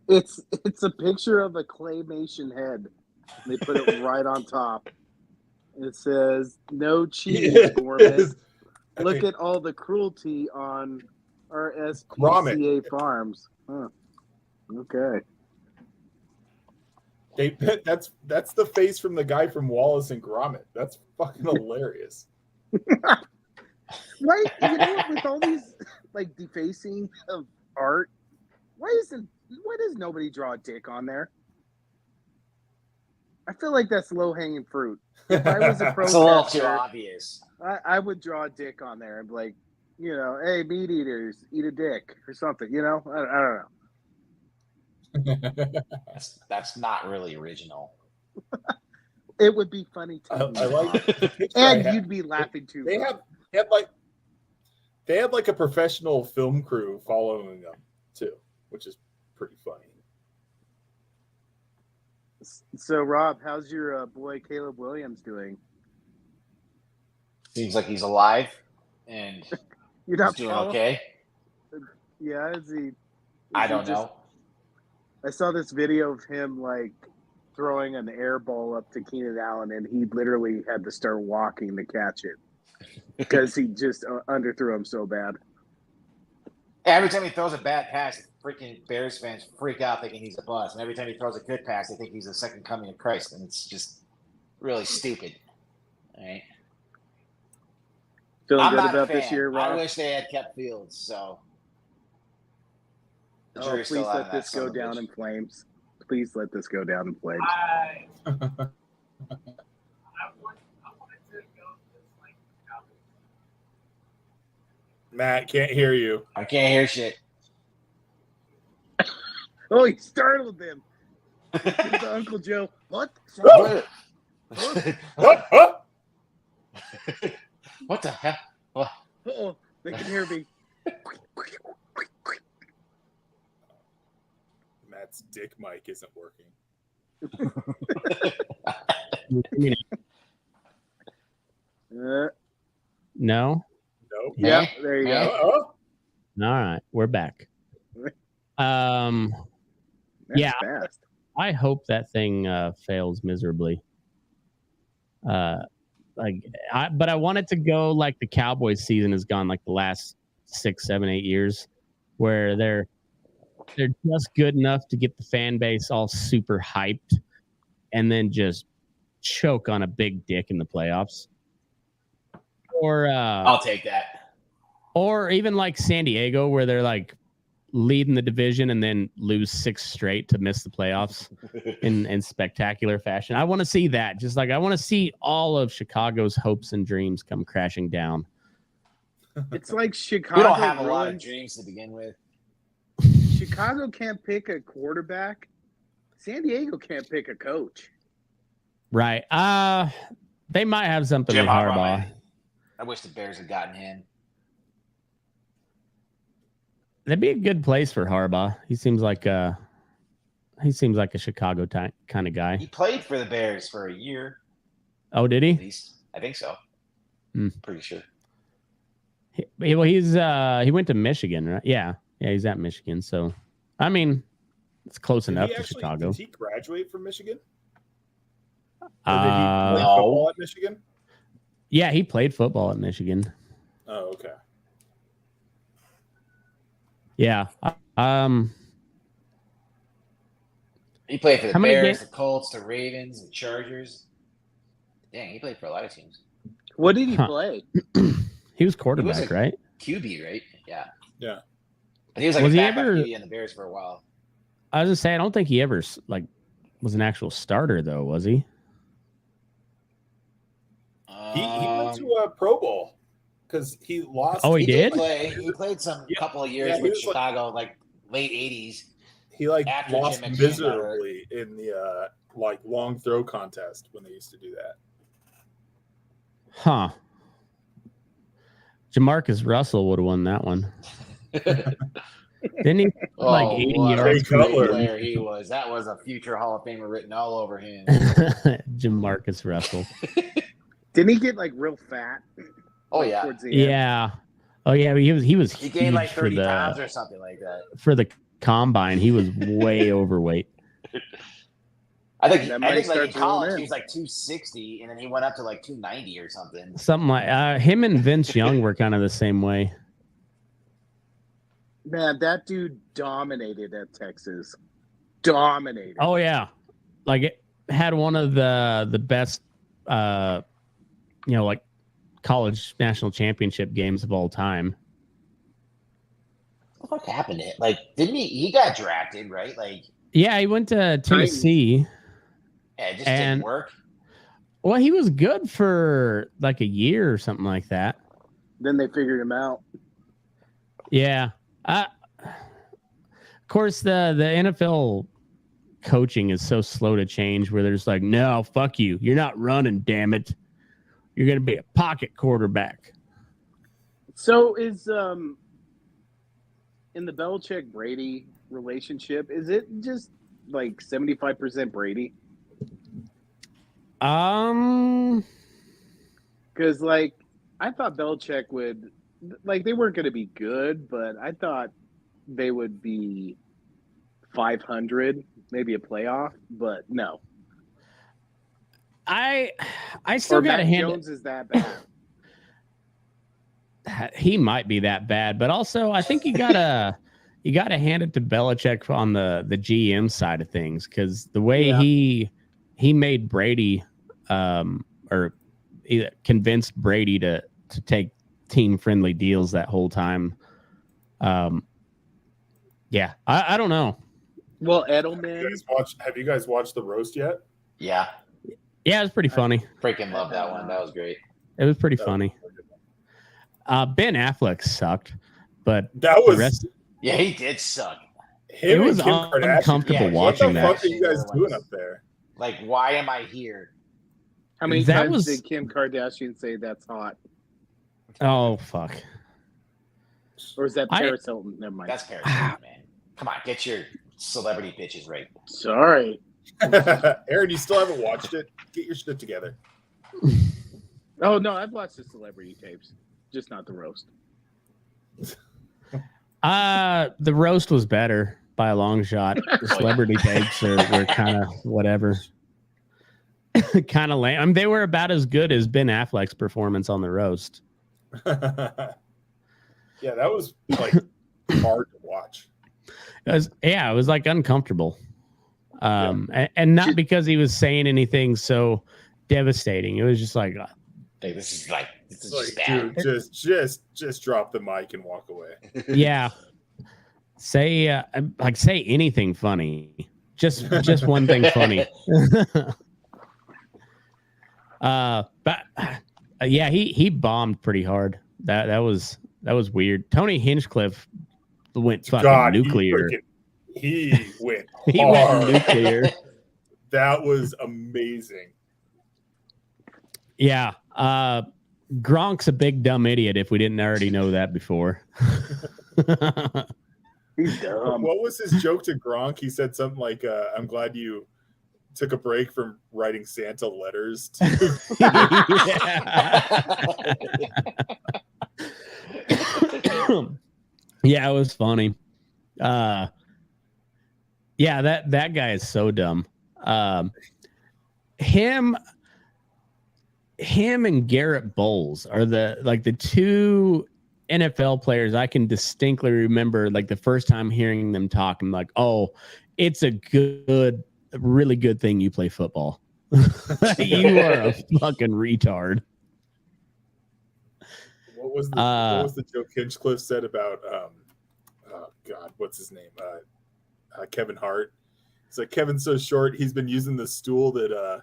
It's a picture of a claymation head. They put it right on top. It says, "No cheese, gourmet. Look at all the cruelty on RSPCA farms." Huh. Okay. That's the face from the guy from Wallace and Gromit. That's fucking hilarious. Right? You know, with all these like defacing of art, why does nobody draw a dick on there? I feel like that's low hanging fruit. If I was a It's a little too protester, obvious. I would draw a dick on there and be like, you know, hey, meat eaters, eat a dick or something. You know, I don't know. That's not really original. It would be funny I too. like, And you'd be laughing too. They had like a professional film crew following them too, which is pretty funny. So, Rob, how's your boy Caleb Williams doing? Seems like he's alive and You're not he's doing following? okay. Yeah, is he? I don't know. I saw this video of him like throwing an air ball up to Keenan Allen, and he literally had to start walking to catch it because he just underthrew him so bad. Every time he throws a bad pass, freaking Bears fans freak out thinking he's a bust. And every time he throws a good pass, they think he's the second coming of Christ. And it's just really stupid. All right. Feeling I'm good not about a fan. this year, Rob? I wish they had kept Fields. So. The Oh, jury's please still out let on that this go son of a down bitch. in flames. Please let this go down in flames. Matt, can't hear you. I can't hear shit. Oh, he startled them. To Uncle Joe. What? What? What? What the hell? What? Uh-oh, they can hear me. Matt's dick mic isn't working. No. Nope. Yeah, there you go. Uh-oh. All right, we're back. That's Yeah. fast. I hope that thing fails miserably. But I want it to go like the Cowboys season has gone, like the last 6, 7, 8 years, where they're just good enough to get the fan base all super hyped, and then just choke on a big dick in the playoffs. Or I'll take that. Or even like San Diego, where they're like leading the division and then lose 6 straight to miss the playoffs in spectacular fashion. I want to see that. Just like I want to see all of Chicago's hopes and dreams come crashing down. It's like Chicago. We don't have a lot of ruins- dreams to begin with. Chicago can't pick a quarterback. San Diego can't pick a coach. Right. They might have something Jim with Harbaugh. man. I wish the Bears had gotten him. That'd be a good place for Harbaugh. He seems like a Chicago kind of guy. He played for the Bears for a year. Oh, did he? At least I think so. Pretty sure. He went to Michigan, right? Yeah, he's at Michigan. So, I mean, it's close enough to Chicago. Did he graduate from Michigan? Or did he play football at Michigan? Yeah, he played football at Michigan. Oh, okay. Yeah. He played for the Bears, the Colts, the Ravens, the Chargers. Dang, he played for a lot of teams. What did he play? He was quarterback, right? QB, right? Yeah. Yeah. But he was like a backup QB in the Bears for a while. I was gonna say, I don't think he ever was an actual starter though, was he? He went to a Pro Bowl because he lost. Oh, he did? He played some couple of years with Chicago, like late 80s. He lost miserably in the long throw contest when they used to do that. Huh. Jamarcus Russell would have won that one. Didn't he? 80 yards. Player he was. That was a future Hall of Famer written all over him. Jamarcus Russell. Didn't he get real fat? Oh yeah. Yeah. Oh yeah. He gained like 30 pounds or something like that. For the combine, he was way overweight. I think in college he was 260, and then he went up to 290 or something. Something like him and Vince Young were kind of the same way. Man, that dude dominated at Texas. Dominated. Oh yeah, it had one of the best, college national championship games of all time. What happened to it? Didn't he got drafted, right? Yeah, he went to Tennessee. Yeah, it just didn't work. Well, he was good for a year or something like that. Then they figured him out. Yeah. Of course, the NFL coaching is so slow to change where there's no, fuck you. You're not running, damn it. You're going to be a pocket quarterback. So is in the Belichick-Brady relationship, is it just 75% Brady? Because I thought Belichick would they weren't going to be good, but I thought they would be 500, maybe a playoff, but no. I still got to hand Jones is that bad. He might be that bad, but also I think you gotta hand it to Belichick on the GM side of things, because the way he made Brady or he convinced Brady to take team friendly deals that whole time. I don't know. Well, Edelman. Have you guys watched the roast yet? Yeah. Yeah, it was pretty funny. Freaking love that one. That was great. It was pretty funny. Ben Affleck sucked, but that was yeah, he did suck. It was uncomfortable watching that. What the fuck are you guys doing up there? Why am I here? How many times did Kim Kardashian say that's hot? Oh fuck! Or is that Paris Hilton? Never mind. That's Paris Hilton, man. Come on, get your celebrity bitches right. Sorry. Aaron, you still haven't watched it? Get your shit together. Oh no, I've watched the celebrity tapes, just not the roast. The roast was better by a long shot. The celebrity tapes were kind of whatever. Kind of lame. I mean, they were about as good as Ben Affleck's performance on the roast. Yeah, that was hard to watch. It was uncomfortable. And not because he was saying anything so devastating. It was just this is just bad. Dude, just drop the mic and walk away. Yeah. Say anything funny. Just one thing funny. He bombed pretty hard. That was weird. Tony Hinchcliffe went fucking nuclear. He went he went nuclear. That was amazing. Yeah. Gronk's a big dumb idiot if we didn't already know that before. He's dumb. What was his joke to Gronk? He said something like, I'm glad you took a break from writing Santa letters. Yeah, it was funny. Yeah, that guy is so dumb. Him and Garrett Bowles are the two NFL players I can distinctly remember. Like the first time hearing them talk, I'm like, oh, it's a really good thing you play football. You are a fucking retard. What was the joke Hinchcliffe said about oh God, what's his name? Kevin Hart. It's like, Kevin's so short, he's been using the stool that oh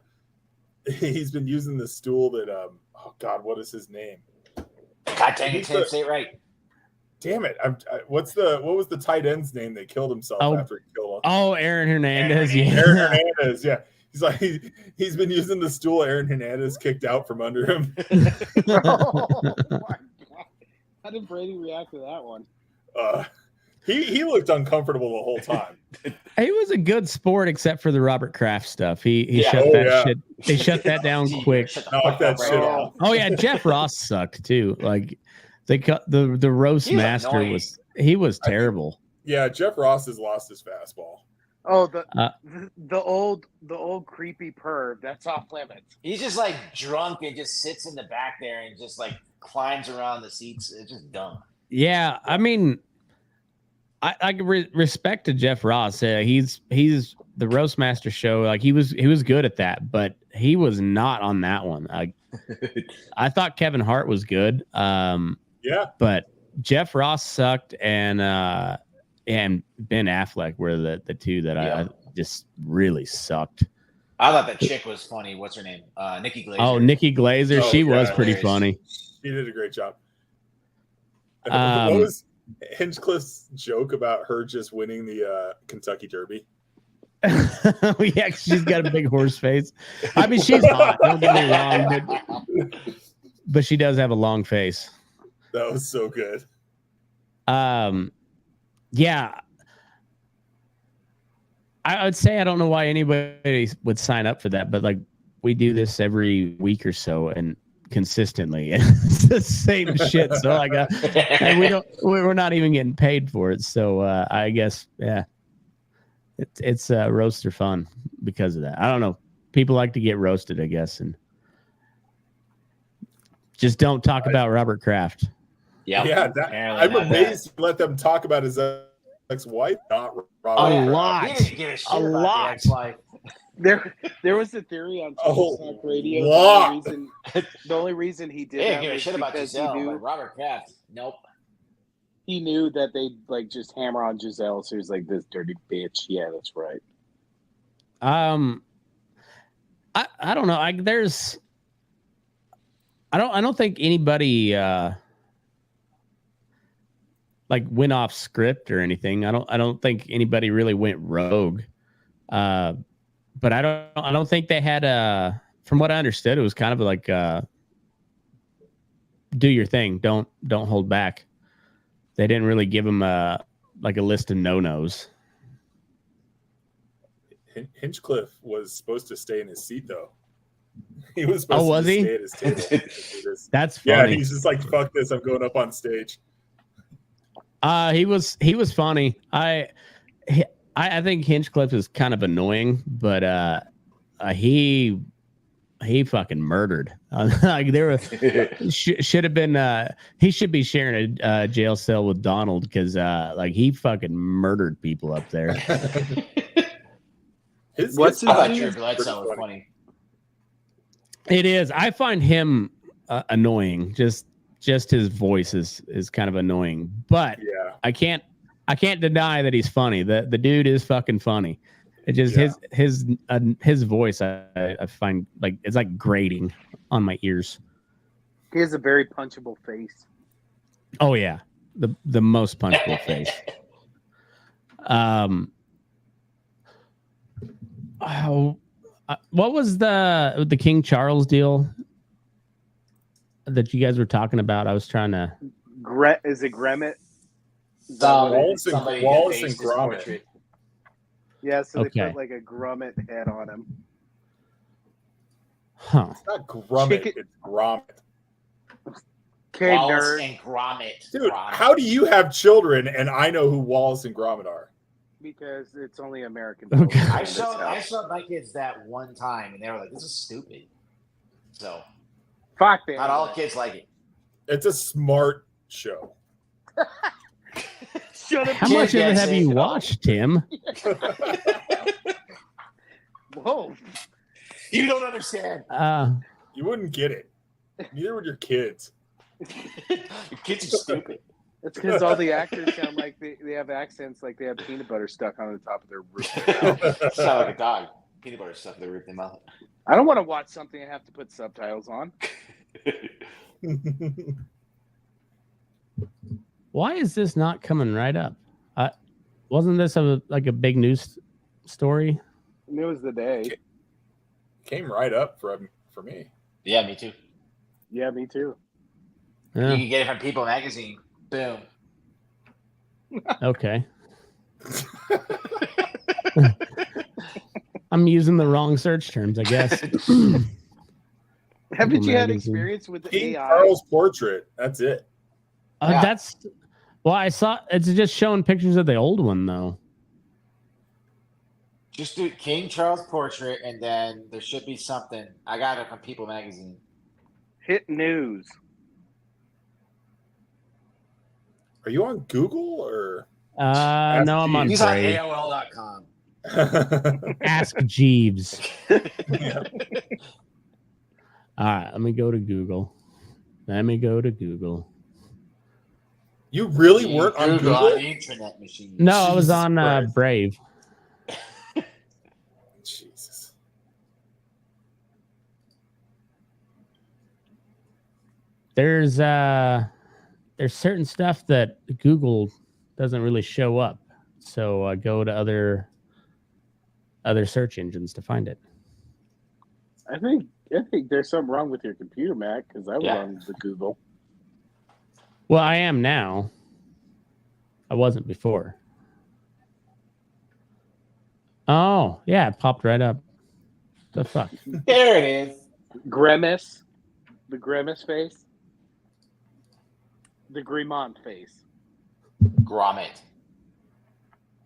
God, what is his name? God dang it, say it right. Damn it. What was the tight end's name that killed himself after he killed him? Oh, Aaron Hernandez. Aaron Hernandez, yeah. He's like, he's been using the stool Aaron Hernandez kicked out from under him. Oh my God. How did Brady react to that one? He looked uncomfortable the whole time. He was a good sport except for the Robert Kraft stuff. He shut that shit. He shut that down quick. Knock that shit off. Oh yeah, Jeff Ross sucked too. Like the roast master was terrible. Yeah, Jeff Ross has lost his fastball. Oh, the old creepy perv. That's off limits. He's just like drunk and just sits in the back there and just like climbs around the seats. It's just dumb. Yeah, I mean, I respect to Jeff Ross. He's the roast master show. Like he was good at that, but he was not on that one. I thought Kevin Hart was good. Yeah, but Jeff Ross sucked, and Ben Affleck were the two that I just really sucked. I thought that chick was funny. What's her name? Nikki Glaser. Oh, Nikki Glaser. She was pretty funny. She did a great job. What was Hinchcliffe's joke about her just winning the Kentucky Derby? Yeah, she's got a big horse face. I mean, she's hot. Don't get me wrong, but she does have a long face. That was so good. Yeah. I would say I don't know why anybody would sign up for that, but like we do this every week or so and consistently. It's the same shit. So like, and we're not even getting paid for it. So I guess it's roaster fun because of that. I don't know. People like to get roasted, I guess, and just don't talk about Robert Kraft. Yeah. I'm amazed you let them talk about his ex-wife, not Robert. A lot. He didn't give a shit about the ex-wife. There was a theory on Talk Radio. The only reason he did that give a was shit about because Giselle, he knew but Robert Kraft, nope. He knew that they'd like just hammer on Giselle, so he was like, "This dirty bitch." Yeah, that's right. I don't know. I don't think anybody like went off script or anything. I don't think anybody really went rogue. But I don't think they had from what I understood, it was kind of like do your thing. Don't hold back. They didn't really give him like a list of no-nos. Hinchcliffe was supposed to stay in his seat though. He was supposed to stay at his table. That's funny. Yeah, he's just like, fuck this, I'm going up on stage. He was funny. I think Hinchcliffe is kind of annoying, but he fucking murdered. Like there should have been. He should be sharing a jail cell with Donald because like he fucking murdered people up there. I thought Drew Bledsoe was funny. It is. I find him annoying. Just his voice is kind of annoying, but yeah. I can't deny that he's funny. The dude is fucking funny. It just his voice I find like it's like grating on my ears. He has a very punchable face. Oh yeah, the most punchable face. What was the King Charles deal that you guys were talking about? I was trying to. Is it Gremit? Wallace and Gromit. Yeah, so they Okay. put like a grommet head on him. Huh. It's not grommet, it's grommet. Okay, Wallace nerd. and Gromit. Dude, Gromit. how do you have children and I know who Wallace and Gromit are? Because it's only American. Okay. children I in this showed house. my kids that one time, and they were like, "This is stupid." So Fuck them. not all kids like it. It's a smart show. Shut up. How Kid much of it gets have it, you you know? watched, Tim? Whoa. You don't understand. You wouldn't get it. Neither would your kids. Your kids are stupid. It's because all the actors sound like they have accents like they have peanut butter stuck on the top of their roof. Sound like a dog. Peanut butter stuff they rip them out. I don't want to watch something I have to put subtitles on. Why is this not coming right up? Wasn't this a big news story? It was the day. Came right up for me. Yeah, me too. Yeah, me too. You Yeah. can get it from People Magazine. Boom. Okay. I'm using the wrong search terms, I guess. Haven't you had Magazine. experience with King AI? Charles portrait. That's it. Yeah. That's well, I saw it's just showing pictures of the old one though. Just do King Charles portrait, and then there should be something. I got it from People Magazine. Hit news. Are you on Google or? No, I'm on He's on Brave. AOL.com. Ask Jeeves. Yeah. All right, let me go to Google. You really weren't on Google Google? on the internet machine. No, I was Jesus on Christ. Brave. Jesus. There's certain stuff that Google doesn't really show up. So I go to other search engines to find it. I think there's something wrong with your computer, Mac, because I was Yeah. on the Google. Well, I am now. I wasn't before. Oh, yeah, it popped right up. The fuck? There it is. Grimace. The grimace face. The Grimont face. Gromit.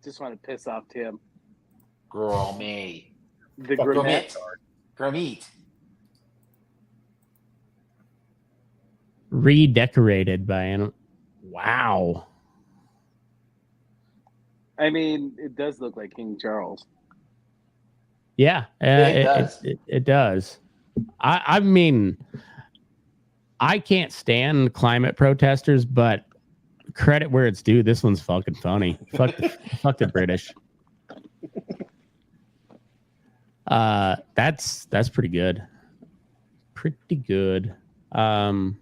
Just want to piss off Tim. Gromit. The Fuck Grimette. Gromit. Redecorated by an wow. I mean, it does look like King Charles. Yeah, It does. It does. I mean, I can't stand climate protesters, but credit where it's due. This one's fucking funny. Fuck the British. That's pretty good. Pretty good. Oh,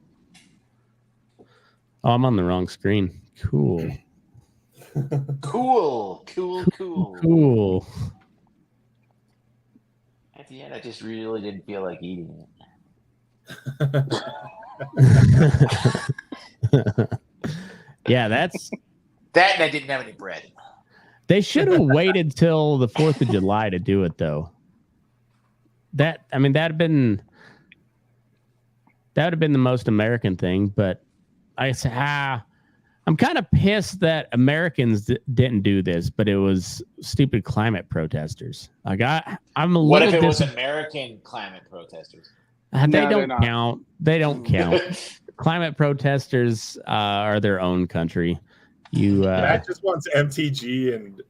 I'm on the wrong screen. Cool. Cool. At the end, I just really didn't feel like eating it. Yeah, that's. That, and I didn't have any bread. They should have waited till the 4th of July to do it, though. That'd have been the most American thing. But I said, I'm kind of pissed that Americans didn't do this, but it was stupid climate protesters. Like I'm a What little. if it was American climate protesters? They No, don't count. They don't count. Climate protesters are their own country. Matt just wants MTG and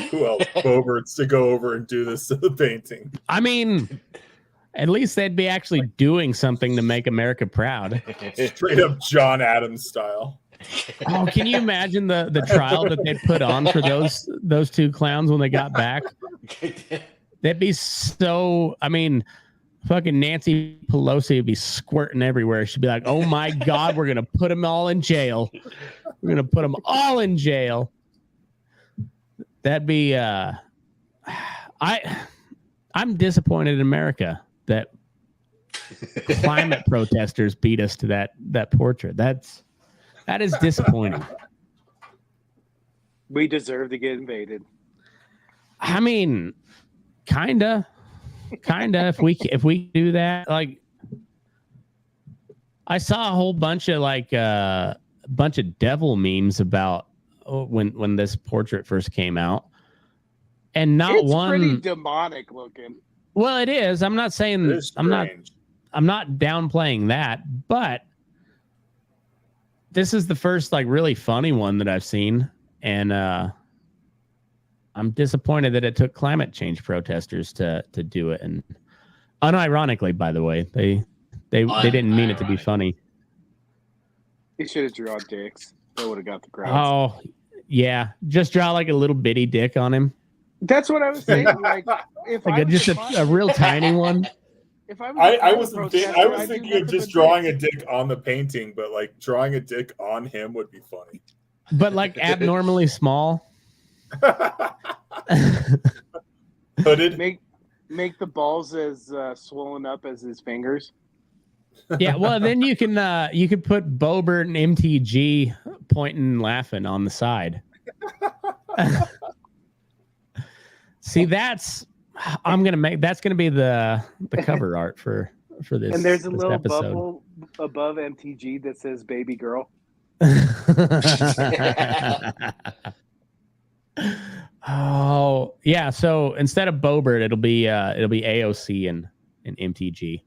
who else? Boberts to go over and do this painting. I mean, at least they'd be actually doing something to make America proud. Straight up John Adams style. Oh, can you imagine the trial that they'd put on for those two clowns when they got back? That'd be so. I mean, fucking Nancy Pelosi would be squirting everywhere. She'd be like, "Oh my God, we're gonna put them all in jail. We're gonna put them all in jail." That'd be. I'm disappointed in America that climate protesters beat us to that portrait. That is disappointing. We deserve to get invaded. I mean, kinda. If we do that, like, I saw a whole bunch of bunch of devil memes about when this portrait first came out, and not It's one. pretty demonic looking. Well, it is. I'm not saying It is strange. I'm not downplaying that, but this is the first like really funny one that I've seen, and I'm disappointed that it took climate change protesters to do it. And unironically, by the way, they didn't mean it to be funny. He should have drawn dicks. That would have got the crowd. Oh, yeah. Just draw like a little bitty dick on him. That's what I was saying. Like, if Like just a real tiny one. If I I was was thinking of just drawing a dick on the painting, but like drawing a dick on him would be funny. But like abnormally small. Hooded. Make the balls as swollen up as his fingers. Yeah, well, then you can put Bobert and MTG pointing and laughing on the side. See, that's gonna be the cover art for this. And there's a this little episode. bubble above MTG that says "Baby Girl." Oh yeah, so instead of Bobert, it'll be AOC and MTG.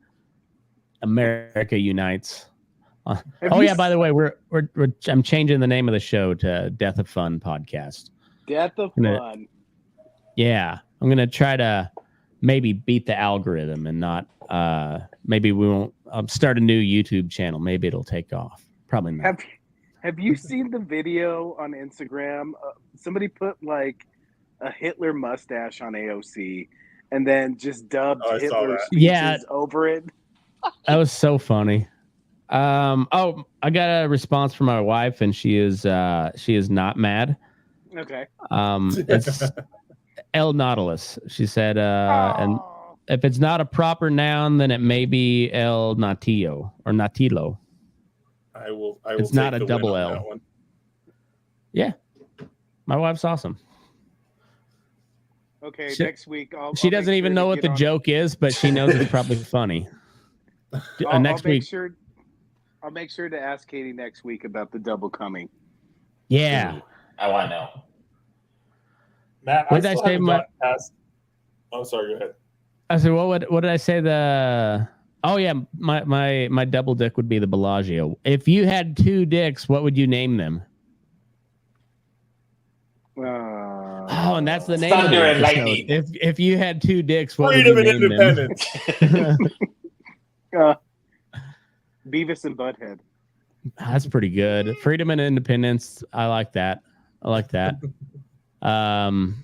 America Unites. By the way, I'm changing the name of the show to Death of Fun Podcast. Death of Fun. Yeah, I'm gonna try to maybe beat the algorithm and not. Maybe we won't start a new YouTube channel. Maybe it'll take off. Probably not. Have you seen the video on Instagram? Somebody put like a Hitler mustache on AOC, and then just dubbed Hitler's speeches over it. That was so funny. I got a response from my wife, and she is not mad. Okay. It's El Nautilus. She said, and if it's not a proper noun, then it may be El Natillo or Natilo. I will. It's not a double L. Yeah, my wife's awesome. Okay, next week she doesn't even know what the joke is, but she knows it's probably funny. Next week, I'll make sure to ask Katie next week about the double coming. Yeah, I want to know. Matt, what did I say? Oh, sorry. Go ahead. I said, what did I say? My double dick would be the Bellagio. If you had two dicks, what would you name them? And that's the name Thunder of the and lightning. If you had two dicks, what Freedom would you and name independence. Beavis and Butthead. That's pretty good. Freedom and independence. I like that. Wallace and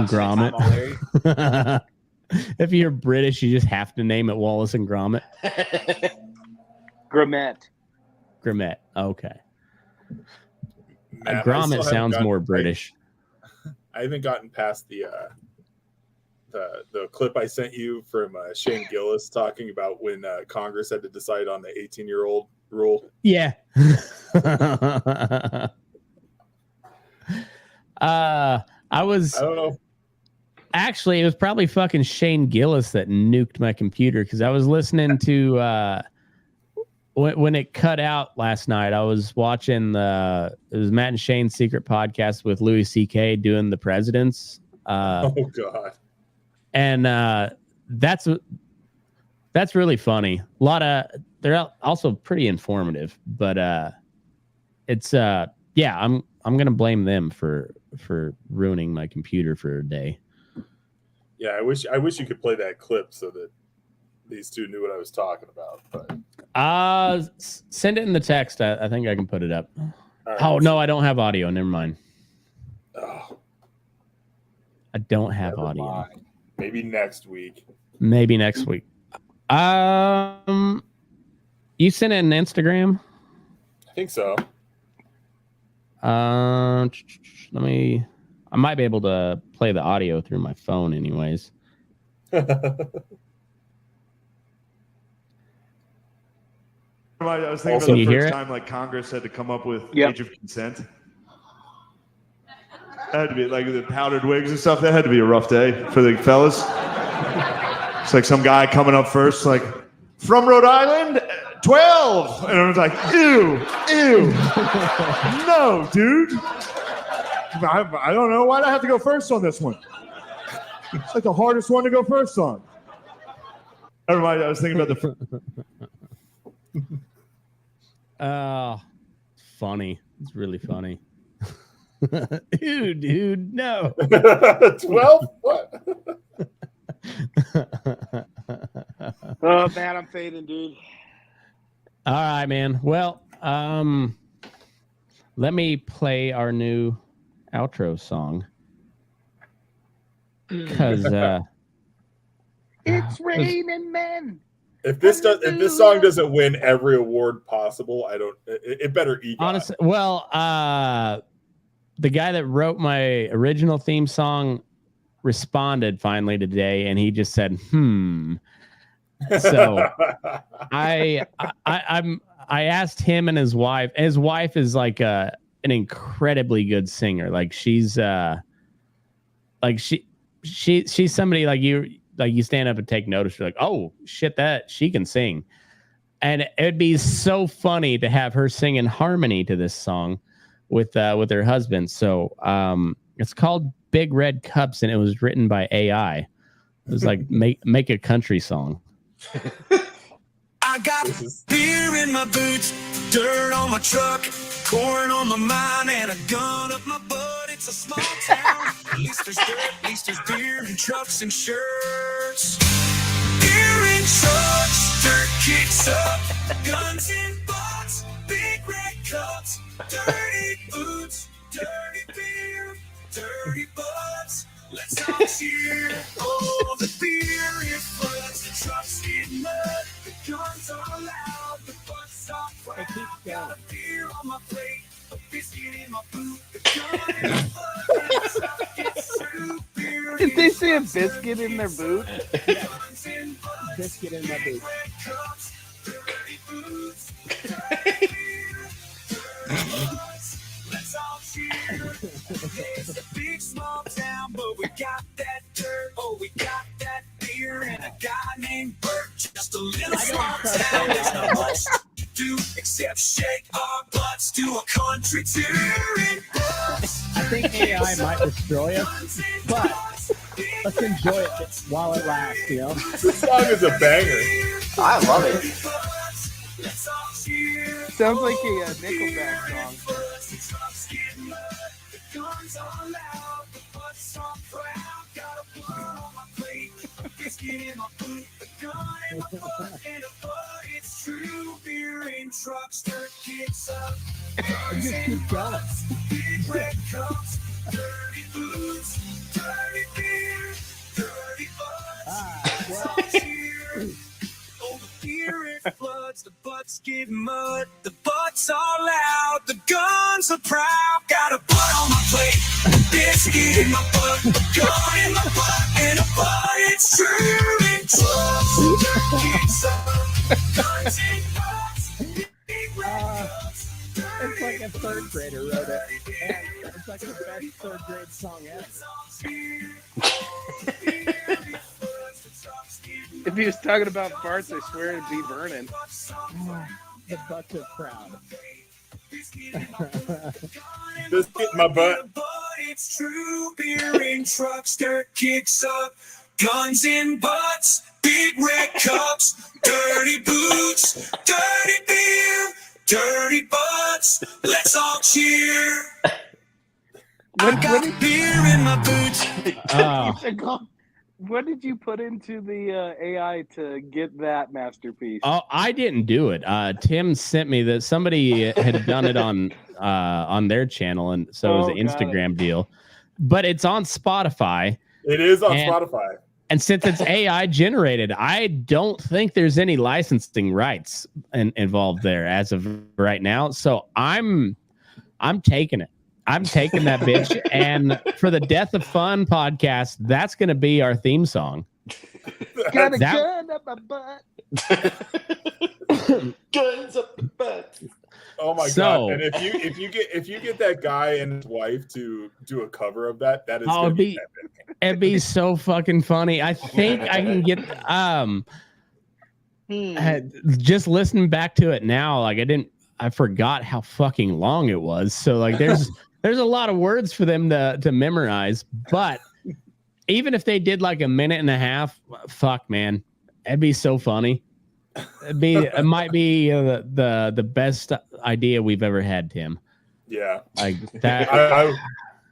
Gromit. If you're British, you just have to name it Wallace and Gromit. Grommet. Okay. Matt, Gromit sounds more British. I haven't gotten past the clip I sent you from Shane Gillis talking about when Congress had to decide on the 18-year-old rule. Yeah. I don't know. Actually, it was probably fucking Shane Gillis that nuked my computer because I was listening to when it cut out last night. I was watching it was Matt and Shane's secret podcast with Louis C.K. doing the presidents. Oh God! And that's really funny. They're also pretty informative, but it's I'm gonna blame them for ruining my computer for a day. Yeah, I wish you could play that clip so that these two knew what I was talking about. But send it in the text. I think I can put it up. Right, oh no, I don't have audio. Never mind. Oh, I don't have audio. Mind. Maybe next week. You sent it in Instagram? I think so. I might be able to play the audio through my phone anyways. I was thinking about the first time like Congress had to come up with age of consent. Had to be like the powdered wigs and stuff. That had to be a rough day for the fellas. It's like some guy coming up first, like, from Rhode Island, 12. And I was like, ew. No, dude. I don't know. Why'd I have to go first on this one? It's like the hardest one to go first on. Never mind. I was thinking about the. Funny. It's really funny. Ew, dude, no. 12? What? Oh man, I'm fading, dude. All right, man. Well, let me play our new outro song. Because it's raining men. If this song doesn't win every award possible, I don't. It better eat. Honestly, well, the guy that wrote my original theme song responded finally today, and he just said, So I asked him and his wife. His wife is like an incredibly good singer. Like she's she's somebody like you stand up and take notice. You're like, oh shit, that she can sing. And it'd be so funny to have her sing in harmony to this song with her husband. So it's called Big Red Cups, and it was written by AI. It was like make a country song. I got beer in my boots, dirt on my truck, corn on my mind, and a gun up my butt. It's a small town. At least there's dirt, at least there's beer and trucks and shirts. Beer and trucks, dirt kicks up, guns and butts, big red cups, dirty boots, dirty beer, dirty butts. Let's all cheer. Oh, the beer it floods, the trucks get mud, the guns are loud, the butts are proud. Got a beer on my plate, a biscuit in my boot, the gun in my butt, and the truck gets through. Beer Did they say a biscuit in their boot? guns and butts, Biscuit in my boot. big red cups, dirty boots, dirty beer, dirty butts. Let's all cheer. It's a big small town, but we got that dirt. Oh, we got that beer and a guy named Bert. Just a little small town. There's not much to do except shake our butts to a country tune. I think AI might destroy us, but let's enjoy it while it lasts, you know? This song is a banger. I love it. Sounds like a Nickelback song. It's true, beer in trucks, dirt kicks up. Just keep going. Big red cups, dirty boots, dirty beer, dirty butts. Oh, the beer it floods, the butts get mud, the butts are loud, the guns are proud. Got a butt on my plate, biscuit in my butt, a gun in my butt, and a butt. It's true in trucks, dirt kicks up, guns and butts, big red cups. It's like a third grader wrote it. And it's like the best third grade song ever. If he was talking about farts, I swear it'd be Vernon. The butts are proud. Biscuit in my butt. It's true, beer in trucks, dirt kicks up, guns in butts, big red cups, dirty boots, dirty beer, dirty butts. Let's all cheer. I got beer in my boots. What did you put into the AI to get that masterpiece? Oh, I didn't do it. Tim sent me that somebody had done it on their channel, and so it was an Instagram deal. But it's on Spotify. It is on Spotify. And since it's AI generated, I don't think there's any licensing rights involved there as of right now. So I'm taking it. I'm taking that bitch. And for the Death of Fun podcast, that's going to be our theme song. Got a gun up my butt. Guns up the butt. Oh my So- god! And if you get that guy and his wife to do a cover of that, that is Oh, gonna be epic. It'd be so fucking funny. I think I can get just listening back to it now, like I forgot how fucking long it was. So like there's a lot of words for them to memorize. But even if they did like a minute and a half, fuck man, it'd be so funny. It might be the best idea we've ever had, Tim. Yeah, Like that.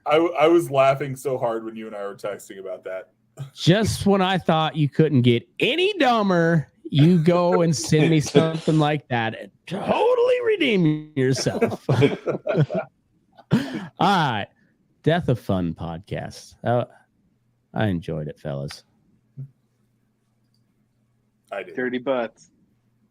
I was laughing so hard when you and I were texting about that. Just when I thought you couldn't get any dumber, you go and send me something like that and totally redeem yourself. All right. Death of Fun podcast. I enjoyed it, fellas. I did. Dirty butts.